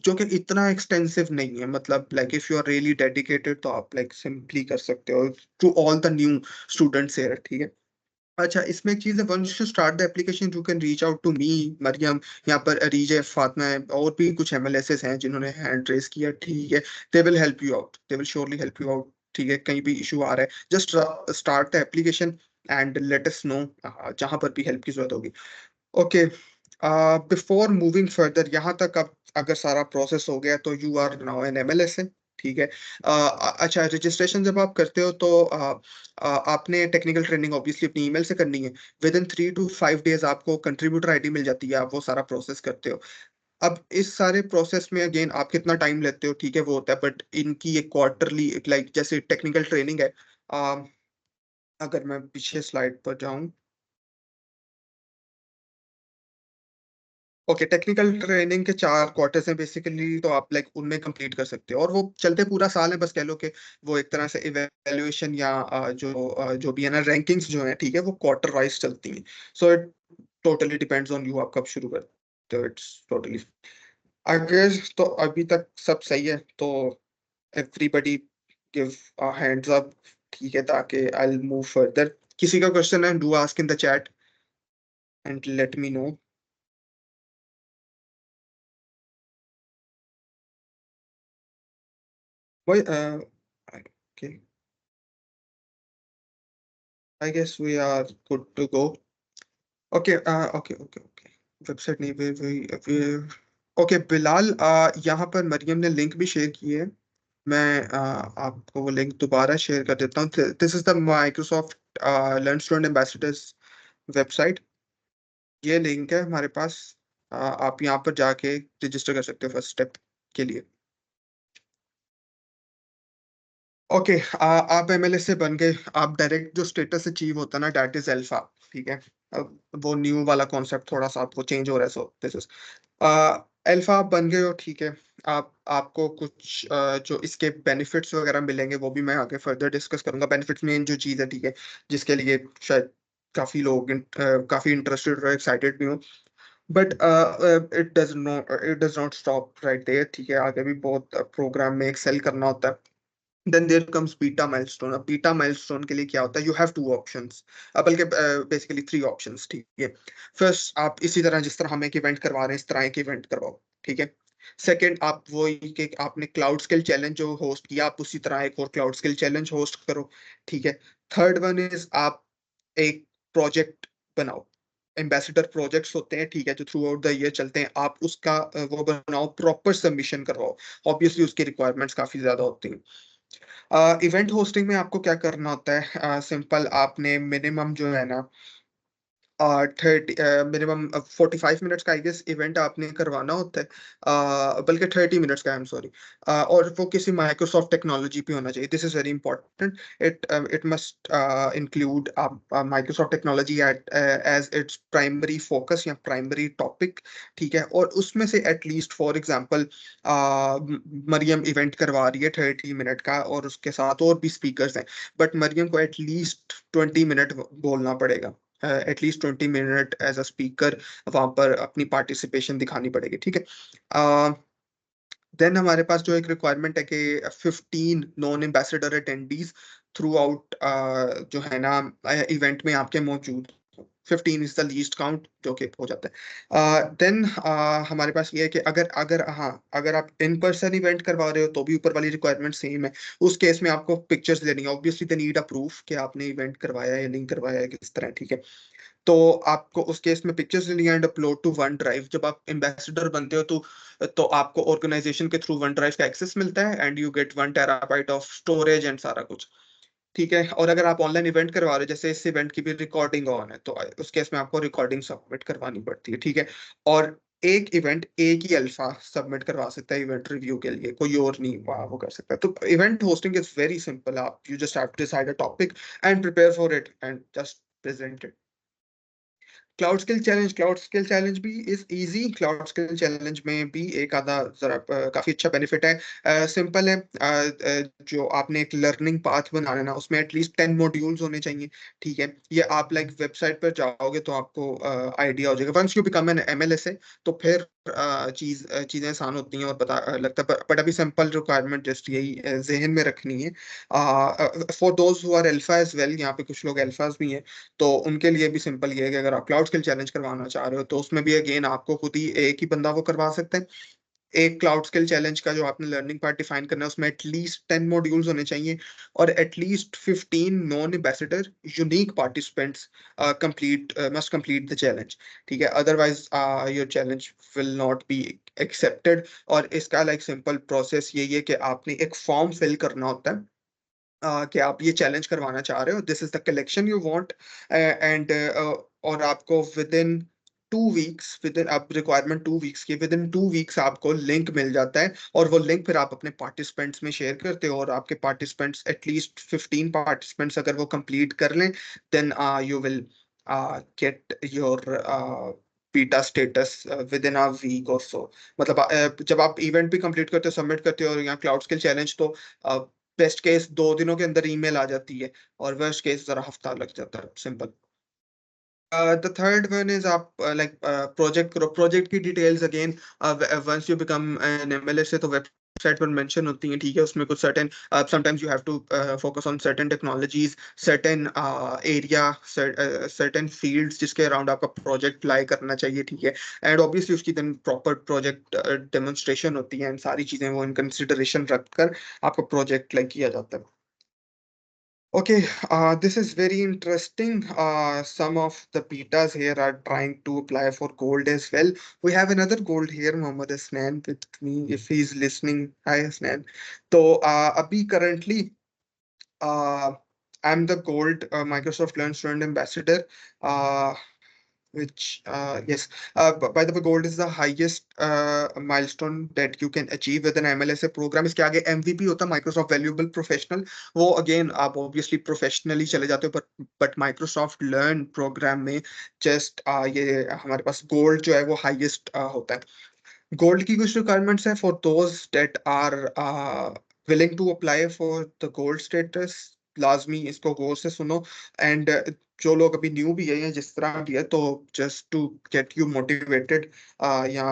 जो कि इतना एक्सटेंसिव नहीं है, मतलब like if you are really dedicated तो आप लाइक सिंपली कर सकते हो to all the new students here, ठीक है। अच्छा, इसमें एक चीज है, once you start the application you can reach out to me, Mariam, यहाँ पर अरीजे, फातिमा है, और भी कुछ एमएलएसएस हैं जिन्होंने हैंड रेस किया, ठीक है। They will help you out, they will surely help you out, ठीक है। कहीं भी इशू आ रहा है, just start the application and let us know जहां पर भी हेल्प की जरूरत होगी। ओके, बिफोर मूविंग फर्दर, यहाँ तक अब अगर सारा प्रोसेस हो गया तो you are now an MLS है, ठीक है। अच्छा, रजिस्ट्रेशन जब आप करते हो तो आपने टेक्निकल ट्रेनिंग ऑब्वियसली अपनी ईमेल से करनी है। विद इन 3 to 5 डेज आपको कंट्रीब्यूटर आईडी मिल जाती है, आप वो सारा प्रोसेस करते हो। अब इस सारे प्रोसेस में अगेन आप कितना टाइम लेते हो, ठीक है, वो होता है, बट इनकी एक क्वार्टरली, लाइक जैसे टेक्निकल ट्रेनिंग है, अ, अगर मैं पीछे स्लाइड पर जाऊं, ओके, टेक्निकल ट्रेनिंग के 4 क्वार्टर्स हैं बेसिकली, तो आप लाइक उनमें कंप्लीट कर सकते हो, और वो चलते पूरा साल है, बस कह लो कि वो एक तरह से इवेल्युएशन या जो भी है ना, रैंकिंग्स जो है, ठीक है, वो क्वार्टर वाइज चलती हैं। So it totally depends on you, आप कब शुरू करते हो, इट्स टोटली। अगर तो अभी तक सब सही है तो एवरीबडी गिव हैंड्स अप, ठीक है, ताकि आई विल मूव फर्दर। किसी का क्वेश्चन है, do ask in the chat and let me no. वही, okay. I guess we are good to go. Okay, okay. Website नहीं, वे ओके बिलाल, यहाँ पर मरियम ने लिंक भी शेयर की है। मैं आपको वो लिंक दोबारा शेयर कर देता हूँ। This is the Microsoft Learn student ambassadors website. ये लिंक है हमारे पास। आप यहाँ पर जाके रजिस्टर कर सकते हो फर्स्ट स्टेप के लिए। ओके, आप एमएलए से बन गए, आप डायरेक्ट जो स्टेटस अचीव होता है ना, दैट इज अल्फा, ठीक है। अब वो न्यू वाला कॉन्सेप्ट थोड़ा सा आपको चेंज हो रहा है, सो दिस इज अल्फा, आप बन गए हो, ठीक है। आपको कुछ जो इसके बेनिफिट्स वगैरह मिलेंगे वो भी मैं आगे फर्दर डिस्कस करूंगा। बेनिफिट्स मेन जो चीज़ है, ठीक है, जिसके लिए शायद काफी लोग काफी इंटरेस्टेड और एक्साइटेड भी हो, but it does not stop right there, ठीक है। आगे भी बहुत प्रोग्राम में एक्सेल करना होता है। Then there comes beta milestone. अब बीटा माइलस्टोन के लिए क्या होता है, यू हैव 2 ऑप्शंस, बल्कि बेसिकली 3 ऑप्शंस, ठीक है। फर्स्ट, आप इसी तरह जिस तरह हम एक इवेंट करवा रहे हैं इस तरह एक इवेंट करवाओ, ठीक है। सेकंड, आप वही कि आपने क्लाउड स्किल चैलेंज जो होस्ट किया, आप उसी तरह एक और क्लाउड स्किल चैलेंज होस्ट करो, ठीक है। थर्ड वन इज आप एक प्रोजेक्ट बनाओ। एम्बेसडर प्रोजेक्ट्स होते हैं, ठीक है, जो थ्रू आउट द ईयर चलते हैं, आप उसका वो बनाओ, प्रॉपर सबमिशन करवाओ। ऑब्वियसली उसकी रिक्वायरमेंट्स काफी ज्यादा होती हैं। इवेंट होस्टिंग में आपको क्या करना होता है, सिंपल, आपने मिनिमम जो है ना 30 मिनिमम 45 मिनट्स का आई गेस इवेंट आपने करवाना होता है, बल्कि 30 मिनट्स का, आई एम सॉरी। और वो किसी माइक्रोसॉफ्ट टेक्नोलॉजी पे होना चाहिए, this is very important. It must include Microsoft technology as its primary focus या प्राइमरी टॉपिक, ठीक है। और उसमें से at least for example Mariam event करवा रही है 30 मिनट का, और उसके साथ और भी स्पीकर्स हैं, बट मरियम को एटलीस्ट 20 मिनट बोलना पड़ेगा, at least 20 minute as a speaker वहां पर अपनी पार्टिसिपेशन दिखानी पड़ेगी, ठीक है। देन हमारे पास जो एक रिक्वायरमेंट है कि 15 non ambassador attendees through out जो है ना इवेंट में आपके मौजूद, 15 इज द लीस्ट काउंट जो कि हो जाता है। देन हमारे पास ये है कि अगर अगर हाँ, अगर आप इन पर्सन इवेंट करवा रहे हो तो भी ऊपर वाली रिक्वायरमेंट सेम है। उस केस में आपको पिक्चर्स लेनी है, obviously they need a proof कि आपने इवेंट करवाया है या नहीं करवाया है, किस तरह, ठीक है। तो आपको उस केस में पिक्चर्स लेनी है and upload to OneDrive. जब आप एम्बेसडर बनते हो तो आपको ऑर्गेनाइजेशन के थ्रू वन ड्राइव का एक्सेस मिलता है and you get 1 TB of storage and सारा कुछ, ठीक है। और अगर आप ऑनलाइन इवेंट करवा रहे हो, जैसे इस इवेंट की भी रिकॉर्डिंग ऑन है, तो उस केस में आपको रिकॉर्डिंग सबमिट करवानी पड़ती है, ठीक है। और एक इवेंट एक ही अल्फा सबमिट करवा सकता है इवेंट रिव्यू के लिए, कोई और नहीं वो कर सकता है। तो event hosting is very simple, आप you just have to decide a topic and prepare for it and just present it. Cloud skill challenge भी is easy. Cloud skill challenge में भी एक आधा जरा काफी अच्छा बेनिफिट है, सिंपल है। जो आपने एक लर्निंग पाथ बनाना है ना, उसमें एटलीस्ट 10 मॉड्यूल्स होने चाहिए, ठीक है। ये आप लाइक वेबसाइट पर जाओगे तो आपको आइडिया हो जाएगा। वंस यू बिकम एन एमएलएसए तो फिर चीजें आसान होती हैं और पता लगता है, बट अभी सिंपल रिक्वायरमेंट जस्ट यही जहन में रखनी है। For those who are alpha as well, यहाँ पे कुछ लोग अल्फाज भी हैं, तो उनके लिए भी सिंपल ये है कि अगर आप क्लाउड स्किल चैलेंज करवाना चाह रहे हो तो उसमें भी अगेन आपको खुद ही एक ही बंदा वो करवा सकते हैं। एक क्लाउड स्किल चैलेंज का जो आपने लर्निंग पार्ट डिफाइन करना है उसमें एटलीस्ट 10 मॉड्यूल्स होने चाहिए और at least 15 non ambassador unique participants must complete the challenge. ठीक है, otherwise your challenge will not be accepted. और इसका लाइक सिंपल प्रोसेस यही है कि आपने एक फॉर्म फिल करना होता है कि आप ये चैलेंज करवाना चाह रहे हो, this is the collection you want, and और आपको with in 2 weeks, with in आप रिक्वायरमेंट 2 वीक्स की, विद इन 2 वीक्स आपको लिंक मिल जाता है और वो लिंक फिर आप अपने पार्टिसिपेंट्स में शेयर करते हो और आपके पार्टिसिपेंट्स एटलीस्ट 15 पार्टिसिपेंट्स अगर वो कंप्लीट कर लें then you will get your beta status within a week और सो। मतलब जब आप इवेंट भी कंप्लीट करते हो, सबमिट करते हो और यहाँ क्लाउड स्किल चैलेंज, तो बेस्ट केस 2 दिनों के अंदर ईमेल आ जाती है और वर्स्ट केस जरा हफ्ता लग जाता है। Simple. The third one is आप लाइक प्रोजेक्ट करो। प्रोजेक्ट की details again once you become an MLS तो वेबसाइट पर मेंशन होती हैं। ठीक है, उसमें कुछ certain sometimes you have to focus on certain technologies, certain area, certain fields जिसके अराउंड आपका प्रोजेक्ट लाई करना चाहिए। ठीक है, एंड ऑब्वियसली उसकी देन प्रॉपर प्रोजेक्ट डेमोन्स्ट्रेशन होती है एंड सारी चीजें वो इन कंसिडरेशन रखकर आपका प्रोजेक्ट लाइक किया जाता है। Okay, this is very interesting. Some of the betas here are trying to apply for gold as well. We have another gold here, Mohammad Asnan, with me if he's listening. Hi, Asnan. So, abhi currently, uh, I'm the gold Microsoft Learn Student Ambassador. Uh, which yes, by the way, gold is the highest milestone that you can achieve with an MLSA program. इसके आगे MVP होता है Microsoft Valuable Professional। वो again आप obviously professionally चले जाते हो, but Microsoft Learn program में just ये हमारे पास gold जो है वो highest होता है। gold की कुछ requirements है for those that are willing to apply for the gold status। लाजमी इसको गौर से सुनो एंड जो लोग अभी न्यू भी है या जिस तरह भी है, तो just to get you motivated या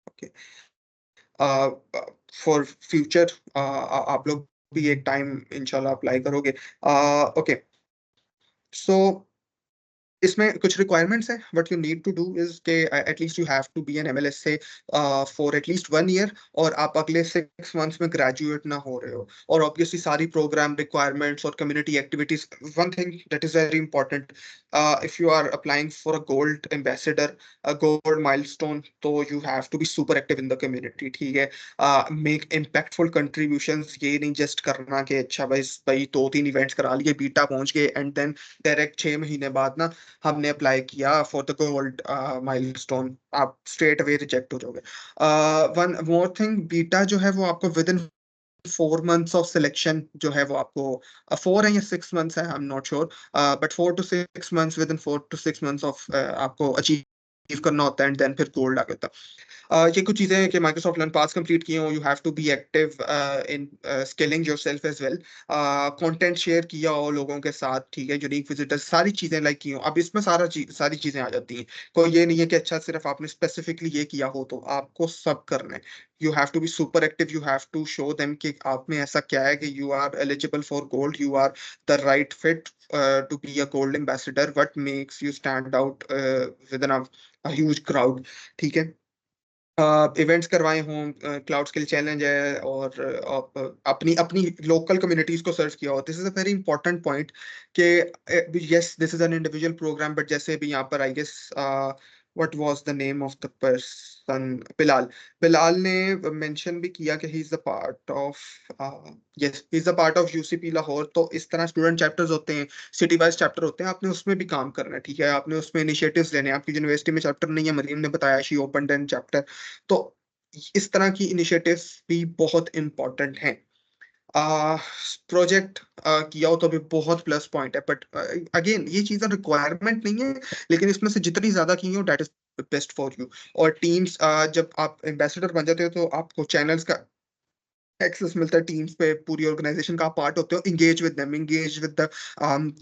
ओके फॉर फ्यूचर आप लोग भी एक टाइम इंशाल्लाह अप्लाई करोगे। ओके, सो इसमें कुछ रिक्वायरमेंट्स हैं। What you need to do is के at least you have to be an MLSA for at least 1 year और आप अगले 6 मंथ्स में ग्रेजुएट ना हो रहे हो। और ऑब्वियसली सारी प्रोग्राम रिक्वायरमेंट्स और community activities, one thing that is very important, if you are applying for a gold ambassador, a gold milestone, तो you have to be super active in the community. ठीक है, make impactful contributions. ये नहीं just करना कि अच्छा भाई भाई 2-3 इवेंट्स करा लिए, बीटा पहुंच गए एंड देन डायरेक्ट 6 महीने बाद ना हमने अप्लाई किया फॉर द गोल्ड माइलस्टोन, आप स्ट्रेट अवे रिजेक्ट हो जाओगे। वन मोर थिंग, बीटा जो है वो आपको with in 4 months of selection जो है वो आपको 4 है या 6 मंथ्स है, आई am not sure, but 4 to 6 months, with in 4 to 6 months of आपको अचीव करना होता है एंड देन फिर गोल्ड आ गया होता है। ये कुछ चीजें हैं कि माइक्रोसॉफ्ट लर्न पास कंप्लीट किए हो, you have to be active in skilling yourself as well, content share किया हो लोगों के साथ। ठीक है, यूनिक विजिटर्स, सारी चीजें लाइक की हो। अब इसमें सारी चीजें आ जाती हैं। कोई ये नहीं है कि अच्छा सिर्फ आपने स्पेसिफिकली ये किया हो, तो आपको सब करना है। You have to be super active, you have to show them कि आप में ऐसा क्या है कि you are eligible for gold, you are the right fit to be a gold ambassador, what makes you stand out within a huge crowd. ठीक है, events करवाए हों, क्लाउड स्किल चैलेंज है और अपनी अपनी लोकल कम्युनिटीज को search किया हो। This is a very important point कि yes this is an individual program, but जैसे भी यहाँ पर I guess what was the name of the person, Bilal. Bilal ने मेंशन भी किया कि he is the part of yes he is the part of UCP Lahore. तो इस तरह स्टूडेंट चैप्टर्स होते हैं, सिटी वाइज चैप्टर होते हैं, आपने उसमें भी काम करना है। ठीक है, आपने उसमें इनिशिएटिव्स लेने हैं। आपकी यूनिवर्सिटी में चैप्टर नहीं है, मरीम ने बताया शी ओपन 10 चैप्टर, तो इस तरह की इनिशिएटिव्स भी बहुत इंपॉर्टेंट हैं। प्रोजेक्ट किया हो तो भी बहुत प्लस पॉइंट है, बट अगेन ये चीजें रिक्वायरमेंट नहीं है, लेकिन इसमें से जितनी ज्यादा की हो that is best for you. और टीम्स, जब आप एम्बेसडर बन जाते हो तो आपको चैनल्स का एक्सेस मिलता है, टीम्स पे, पूरी ऑर्गेनाइजेशन का पार्ट होते हो। Engage with them, engage with the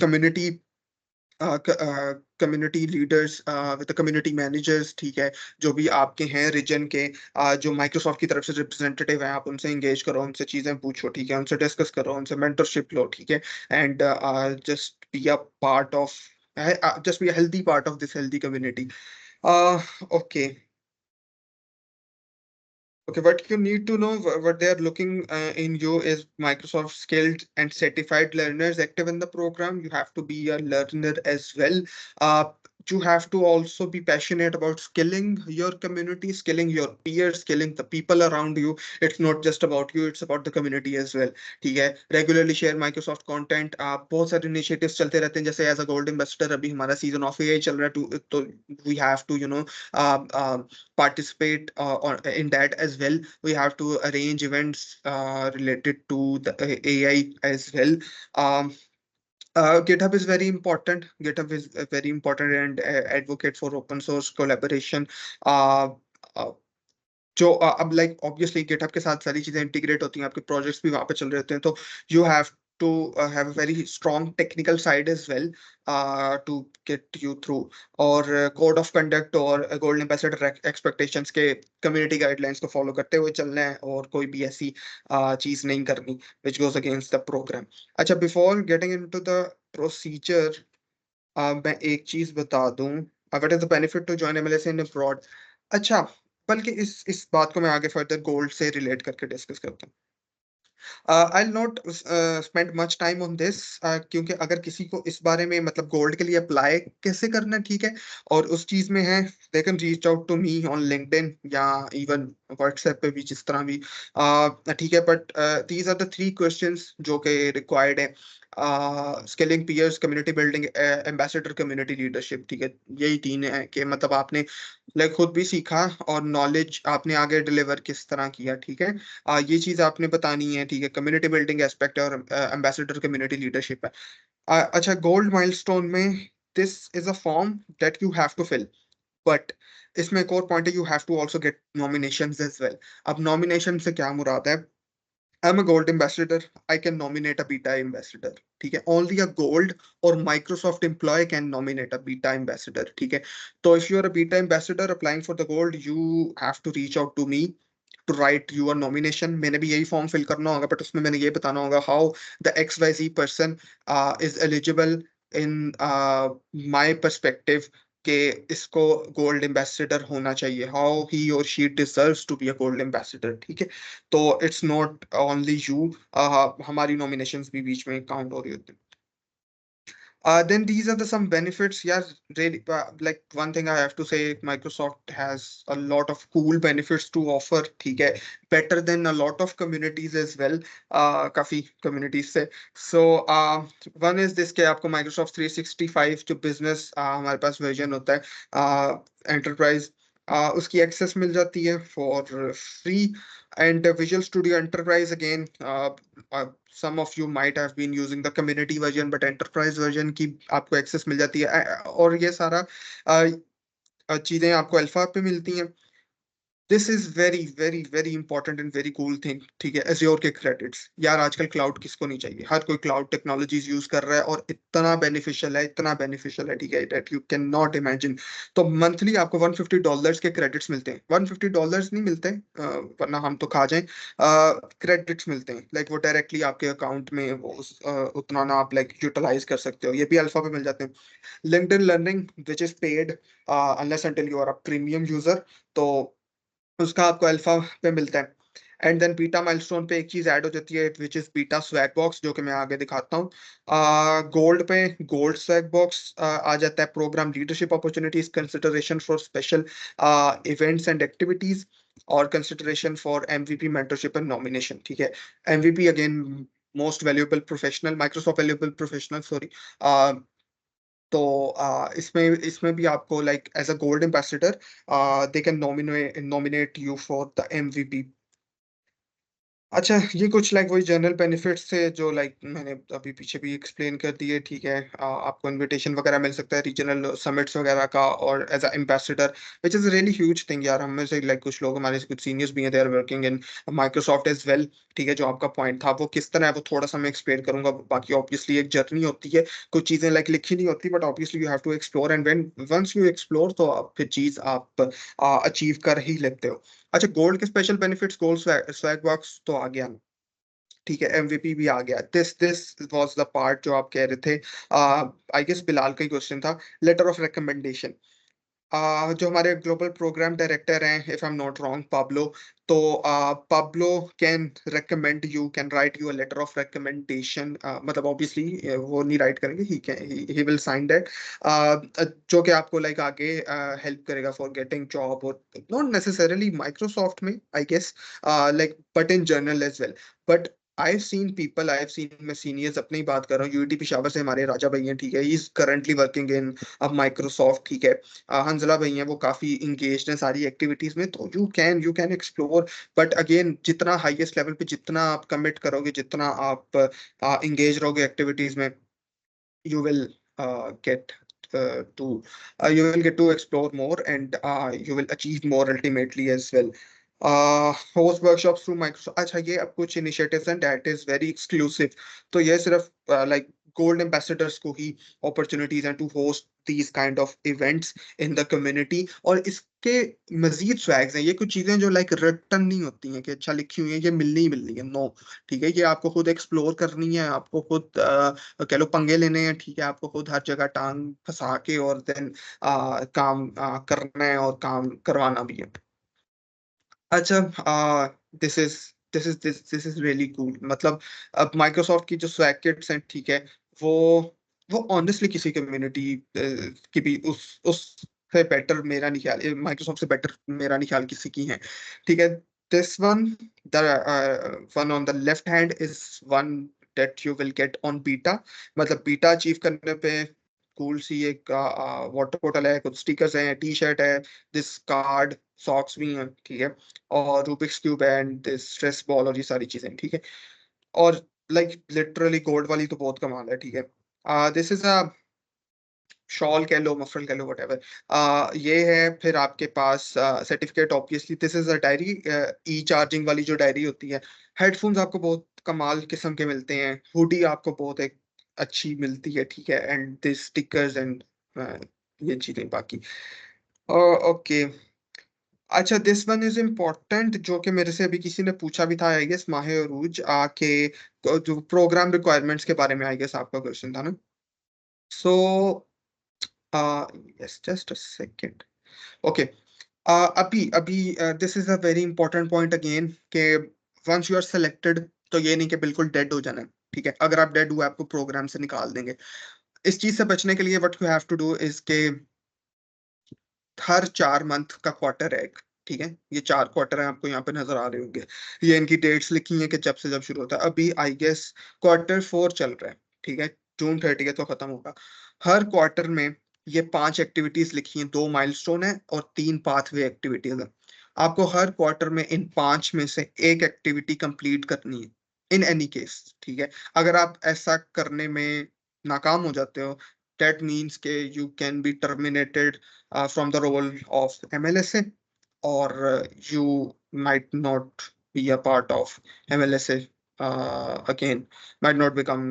community, community leaders with community managers, ठीक है, जो भी आपके हैं रीजन के, जो माइक्रोसॉफ्ट की तरफ से रिप्रेजेंटेटिव हैं, आप उनसे एंगेज करो, उनसे चीजें पूछो, ठीक है, उनसे डिस्कस करो, उनसे मेंटरशिप लो, ठीक है, and just be a part of just be a healthy part of this healthy community. Okay. Okay, what you need to know, what they are looking in you is Microsoft skilled and certified learners active in the program. You have to be a learner as well. Uh, you have to also be passionate about skilling your community, skilling your peers, skilling the people around you. It's not just about you, it's about the community as well. ठीक है, regularly share Microsoft content, बहुत सारे initiatives चलते रहते हैं, जैसे as a gold ambassador अभी हमारा सीजन ऑफ एआई चल रहा है, तो we have to participate in that as well. We have to arrange events related to the AI as well. GitHub is very important. GitHub is very important and advocate for open source collaboration. Uh, uh, जो अब like obviously GitHub के साथ सारी चीजें integrate होती हैं, आपके projects भी वहां पे चल रहे होते हैं, तो you have to have a very strong technical side as well to get you through, और कोड ऑफ कंडक्ट और गोल्डन एम्बेसडर एक्सपेक्टेशंस के कम्युनिटी गाइडलाइंस को फॉलो करते हुए चलना है, और कोई भी ऐसी चीज नहीं करनी which goes against the program. अच्छा, before getting into the procedure, मैं एक चीज बता दूं, what is the benefit to join MLS in abroad. अच्छा, बल्कि इस बात को मैं आगे फर्दर गोल्ड से रिलेट करके डिस्कस करता हूँ. I not spend much time on this, क्योंकि अगर किसी को इस बारे में मतलब गोल्ड के लिए अप्लाई कैसे करना, ठीक है, और उस चीज में है, they can reach out to me on LinkedIn या इवन व्हाट्सएप पे भी, जिस तरह भी, ठीक है, but these are the 3 questions जो कि रिक्वायर्ड है. Skilling peers, community building, ambassador, community leadership, ठीक है, यही 3 है कि मतलब आपने लाइक खुद भी सीखा और नॉलेज आपने आगे डिलीवर किस तरह किया, ठीक है, ये चीज आपने बतानी है, ठीक है, कम्युनिटी बिल्डिंग एस्पेक्ट है, और एम्बेसडर कम्युनिटी लीडरशिप है. अच्छा, गोल्ड माइलस्टोन में this is a form that you have to fill, but इसमें एक और पॉइंट है, you have to also get nominations as well. अब नॉमिनेशन से क्या मुराद है? I'm a gold ambassador. I can nominate a beta ambassador. ठीक है, only a gold or Microsoft employee can nominate a beta ambassador. ठीक है, तो if you are a beta ambassador applying for the gold, you have to reach out to me to write your nomination. मैंने भी यही form fill करना होगा, but उसमें मैंने ये बताना होगा how the XYZ person is eligible in my perspective, कि इसको गोल्ड एम्बेसडर होना चाहिए, हाउ ही और she deserves to be a gold ambassador, ठीक है. तो इट्स नॉट ओनली यू, हमारी नॉमिनेशंस भी बीच में काउंट हो रही होती हैं. Then these are the some benefits. Yeah, really, like one thing I have to say, Microsoft has a lot of cool benefits to offer. ठीक है, better than a lot of communities as well. काफी communities से. So one is this, कि आपको Microsoft 365 जो business हमारे पास version होता है, enterprise, उसकी access मिल जाती है for free. And Visual Studio Enterprise, again, some of you might have been using the community version, but enterprise version की आपको access मिल जाती है, और ये सारा चीजें आपको अल्फा पे मिलती हैं. This is very very very important and very cool thing, ठीक है. एज्योर के क्रेडिट्स, यार आजकल क्लाउड किसको नहीं चाहिए, हर कोई क्लाउड टेक्नोलॉजीज यूज कर रहा है, और इतना बेनिफिशियल है, इतना बेनिफिशियल है, ठीक है, that you can not imagine. तो मंथली आपको $150 के क्रेडिट्स मिलते हैं. $150 नहीं मिलते, वरना हम तो खा जाएं. क्रेडिट्स मिलते हैं, लाइक वो डायरेक्टली आपके अकाउंट में वो उतना ना आप लाइक यूटिलाइज कर सकते हो, ये भी अल्फा पे मिल जाते हैं. LinkedIn learning which is paid unless until you are a premium user, तो उसका आपको अल्फा पे मिलता है. एंड देन बीटा माइलस्टोन पे एक चीज ऐड हो जाती है, which is beta swag box, जो कि मैं आगे दिखाता हूँ. गोल्ड पे गोल्ड स्वैग बॉक्स आ जाता है, program leadership opportunities, consideration for special events and activities, और consideration for MVP mentorship and nomination, ठीक है. MVP again most valuable professional, Microsoft valuable professional, sorry. तो इसमें इसमें भी आपको like as a gold ambassador they can nominate you for the MVP. अच्छा, ये कुछ लाइक वही जनरल बेनिफिट्स थे जो लाइक मैंने अभी पीछे भी एक्सप्लेन कर दिए, ठीक है। आपको इनविटेशन वगैरह मिल सकता है रीजनल समिट्स वगैरह का, और as a ambassador which is really huge thing यार। हम में से लाइक कुछ लोग, हमारे से कुछ सीनियर्स भी हैं, they are working in Microsoft as well, ठीक है। जो आपका पॉइंट था वो किस तरह है वो थोड़ा सा मैं एक्सप्लेन करूंगा। बाकी ऑब्वियसली एक जर्नी होती है, कुछ चीजें लाइक लिखी नहीं होती, but obviously you have to explore, and when once you explore तो आप फिर चीज आप अचीव कर ही लेते हो। अच्छा, गोल्ड के special benefits, gold swag box तो आ गया, ठीक है। एमवीपी भी आ गया। दिस वाज द पार्ट जो आप कह रहे थे, आई गेस बिलाल का ही क्वेश्चन था, लेटर ऑफ रिकमेंडेशन। जो हमारे ग्लोबल प्रोग्राम डायरेक्टर हैं, if I am not wrong, Pablo, तो Pablo can recommend you, can write you a letter of recommendation. मतलब ऑब्वियसली वो नहीं राइट करेंगे, he can, he will sign that, जो कि आपको लाइक आगे हेल्प करेगा फॉर गेटिंग जॉब, और नॉट नेसेसरली माइक्रोसॉफ्ट में I guess, like but in general as well. But I've seen people, I've seen, मैं सीनियर्स अपनी ही बात कर रहा हूँ, यूआईटी पिशावर से हमारे राजा भाई हैं, ठीक है, he is currently working in अब माइक्रोसॉफ्ट, ठीक है। हंजला भाई हैं, वो काफी इंगेज्ड हैं सारी एक्टिविटीज में, तो you can explore. But again, जितना हाईएस्ट लेवल पे जितना आप कमिट करोगे, जितना आप इंगेज रहोगे एक्टिविटीज में, you will get to you will get to explore more, and you will achieve more ultimately as well. Host workshops through Microsoft, अच्छा ये अब कुछ initiatives and that is very exclusive, तो ये सिर्फ like gold ambassadors को ही opportunities and to host these kind of events in the community, और इसके मजीद स्वैग्स हैं। ये कुछ चीजें जो लाइक रिटर्न नहीं होती हैं कि अच्छा लिखी हुई है ये मिलनी ही मिलनी है, नो, ठीक है। ये आपको खुद एक्सप्लोर करनी है, आपको खुद कह लो पंगे लेने हैं, ठीक है। आपको खुद हर जगह टांग फंसा के और देन काम करना है और काम करवाना भी है। अच्छा, this is this is really cool. मतलब अब माइक्रोसॉफ्ट की जो स्वैग किट्स हैं, ठीक है, वो वो ऑनेस्टली किसी कम्युनिटी की भी उस से बेटर मेरा नहीं ख्याल, माइक्रोसॉफ्ट से बेटर मेरा नहीं ख्याल किसी की है, ठीक है। This one, the one on the left hand is one that you will get on beta. मतलब बीटा अचीव करने पे कूल सी एक वाटर बोतल है, कुछ स्टिकर्स हैं, टी शर्ट है, दिस कार्ड, सॉक्स भी हैं, ठीक है, और Rubik's cube and this stress ball, और ये सारी चीजें, ठीक है। और लाइक लिटरली गोल्ड वाली तो बहुत कमाल है, ठीक है। दिस इज अ शॉल कह लो, मफरल कह लो, वट, ये है। फिर आपके पास certificate, obviously this is a diary, e charging वाली जो डायरी होती है। हेडफोन्स आपको बहुत कमाल किस्म के मिलते हैं, हुडी आपको बहुत एक अच्छी मिलती है, ठीक है, एंड दिस स्टिकर्स एंड ये चीजें बाकी। ओके, अच्छा, दिस वन इज इम्पोर्टेंट, जो कि मेरे से अभी किसी ने पूछा भी था, आई गेस माहे अरूज, आके जो प्रोग्राम रिक्वायरमेंट्स के बारे में आई गेस आपका क्वेश्चन था ना। So yes, just a second. Okay, अभी अभी this is a very important point again, कि वंस यू आर सेलेक्टेड, तो ये नहीं कि बिल्कुल डेड हो जाना है, ठीक है। अगर आप डेड हुए, आपको प्रोग्राम से निकाल देंगे। इस चीज से बचने के लिए what you have to do is के हर 4 मंथ का क्वार्टर है एक, ठीक है। ये 4 क्वार्टर है, आपको यहाँ पे नजर आ रहे होंगे, ये इनकी डेट्स लिखी हैं कि जब से जब शुरू होता है। अभी आई गेस क्वार्टर 4 चल रहा है, ठीक है, जून 30 तो खत्म होगा। हर क्वार्टर में ये 5 एक्टिविटीज लिखी हैं, 2 माइलस्टोन है और 3 पाथवे एक्टिविटीज है। आपको हर क्वार्टर में इन 5 में से एक एक्टिविटी कंप्लीट करनी है, इन एनी केस, ठीक है। अगर आप ऐसा करने में नाकाम हो जाते हो, that means के you can be terminated from the role of MLSA, or you might not be a part of MLSA again, might not become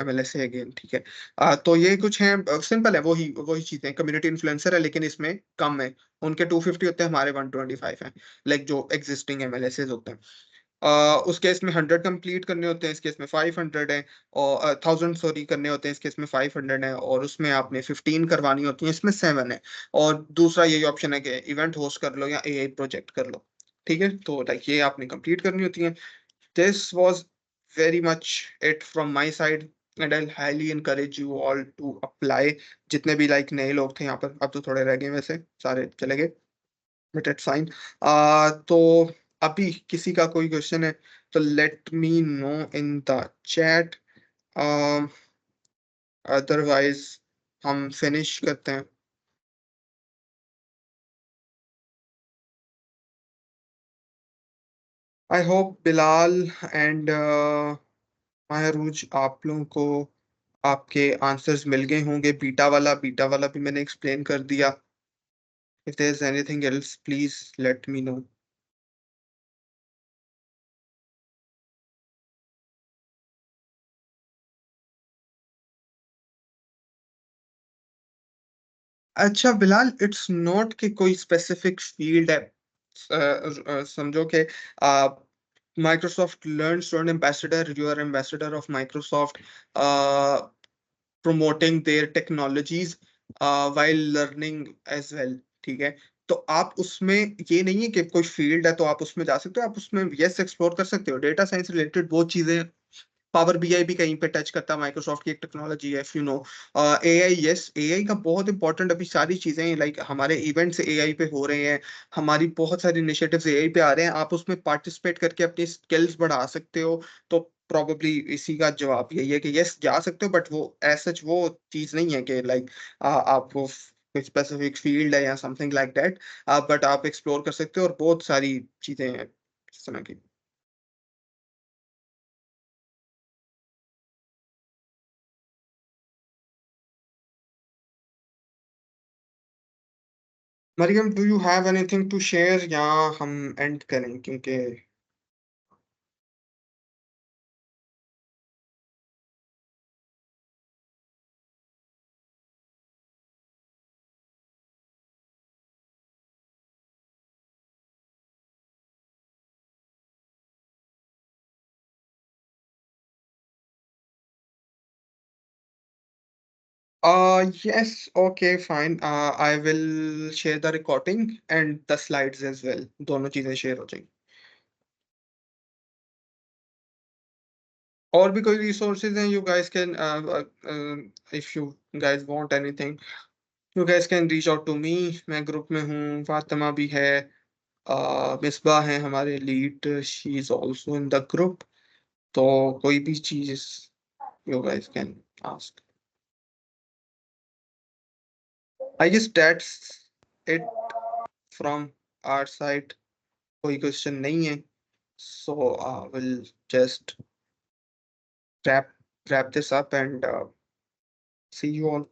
MLSA again, ठीक है। तो ये कुछ है, सिंपल है, वही वही चीजें, कम्युनिटी इन्फ्लुएंसर है लेकिन इसमें कम है। उनके 250 होते हैं, हमारे 125 हैं, लाइक जो एग्जिस्टिंग MLSA होते हैं। उस केस में 100 कंप्लीट करने होते हैं, इस केस में 500 है, और 1000 सॉरी करने होते हैं, इस केस में 500 है, और उसमें आपने 15 करवानी होती है, इसमें 7 है। और दूसरा यही ऑप्शन है कि इवेंट होस्ट कर लो या एआई प्रोजेक्ट कर लो, ठीक है। तो लाइक ये आपने कंप्लीट करनी होती है। This was very much it from my side, and I highly encourage you all to apply. जितने भी लाइक नए लोग थे यहाँ पर, अब तो थोड़े रह गए, वैसे सारे चले गए, बट इट्स फाइन। तो अभी किसी का कोई क्वेश्चन है तो late me no in the chat, otherwise हम फिनिश करते हैं। आई होप बिलाल एंड महरूज आप लोगों को आपके आंसर्स मिल गए होंगे। बीटा वाला भी मैंने एक्सप्लेन कर दिया। If there is anything else please let me know. अच्छा बिलाल, इट्स नॉट कि कोई स्पेसिफिक फील्ड है। समझो कि Microsoft Learn student ambassador, you are ambassador of Microsoft promoting their technologies while learning as well। ठीक है, तो आप उसमें ये नहीं है कि कोई फील्ड है तो आप उसमें जा सकते हो, आप उसमें यस एक्सप्लोर कर सकते हो। डेटा साइंस रिलेटेड बहुत चीजें, पावर बीआई भी कहीं पे टच करता है, माइक्रोसॉफ्ट की एक टेक्नोलॉजी है, if you know. AI, yes AI का बहुत इंपॉर्टेंट अभी सारी चीजें लाइक हमारे इवेंट्स एआई पे हो रहे हैं, हमारी बहुत सारी इनिशिएटिव्स एआई पे आ रहे हैं, आप उसमें पार्टिसिपेट करके अपनी स्किल्स बढ़ा सकते हो। तो प्रॉब्ली इसी का जवाब यही है कि यस जा सकते हो, बट वो एज सच वो चीज नहीं है कि लाइक आप वो कोई स्पेसिफिक फील्ड है या समथिंग लाइक दैट। बट आप एक्सप्लोर कर सकते हो और बहुत सारी चीजें हैं इस तरह की। Mariam, do you have anything to share या हम एंड करें क्योंकि yes, okay, fine, I will share the recording and the slides as well, दोनों चीजें शेयर हो जाएंगी। और भी कोई रिसोर्सेज हैं, you guys can if you guys want anything you guys can reach out to me. मैं ग्रुप में हूँ, फातिमा भी है, मिसबा है हमारे lead, she is also in the group. तो कोई भी चीज you guys can ask. I guess that's it from our side। कोई क्वेश्चन नहीं है, so we'll just wrap this up and see you all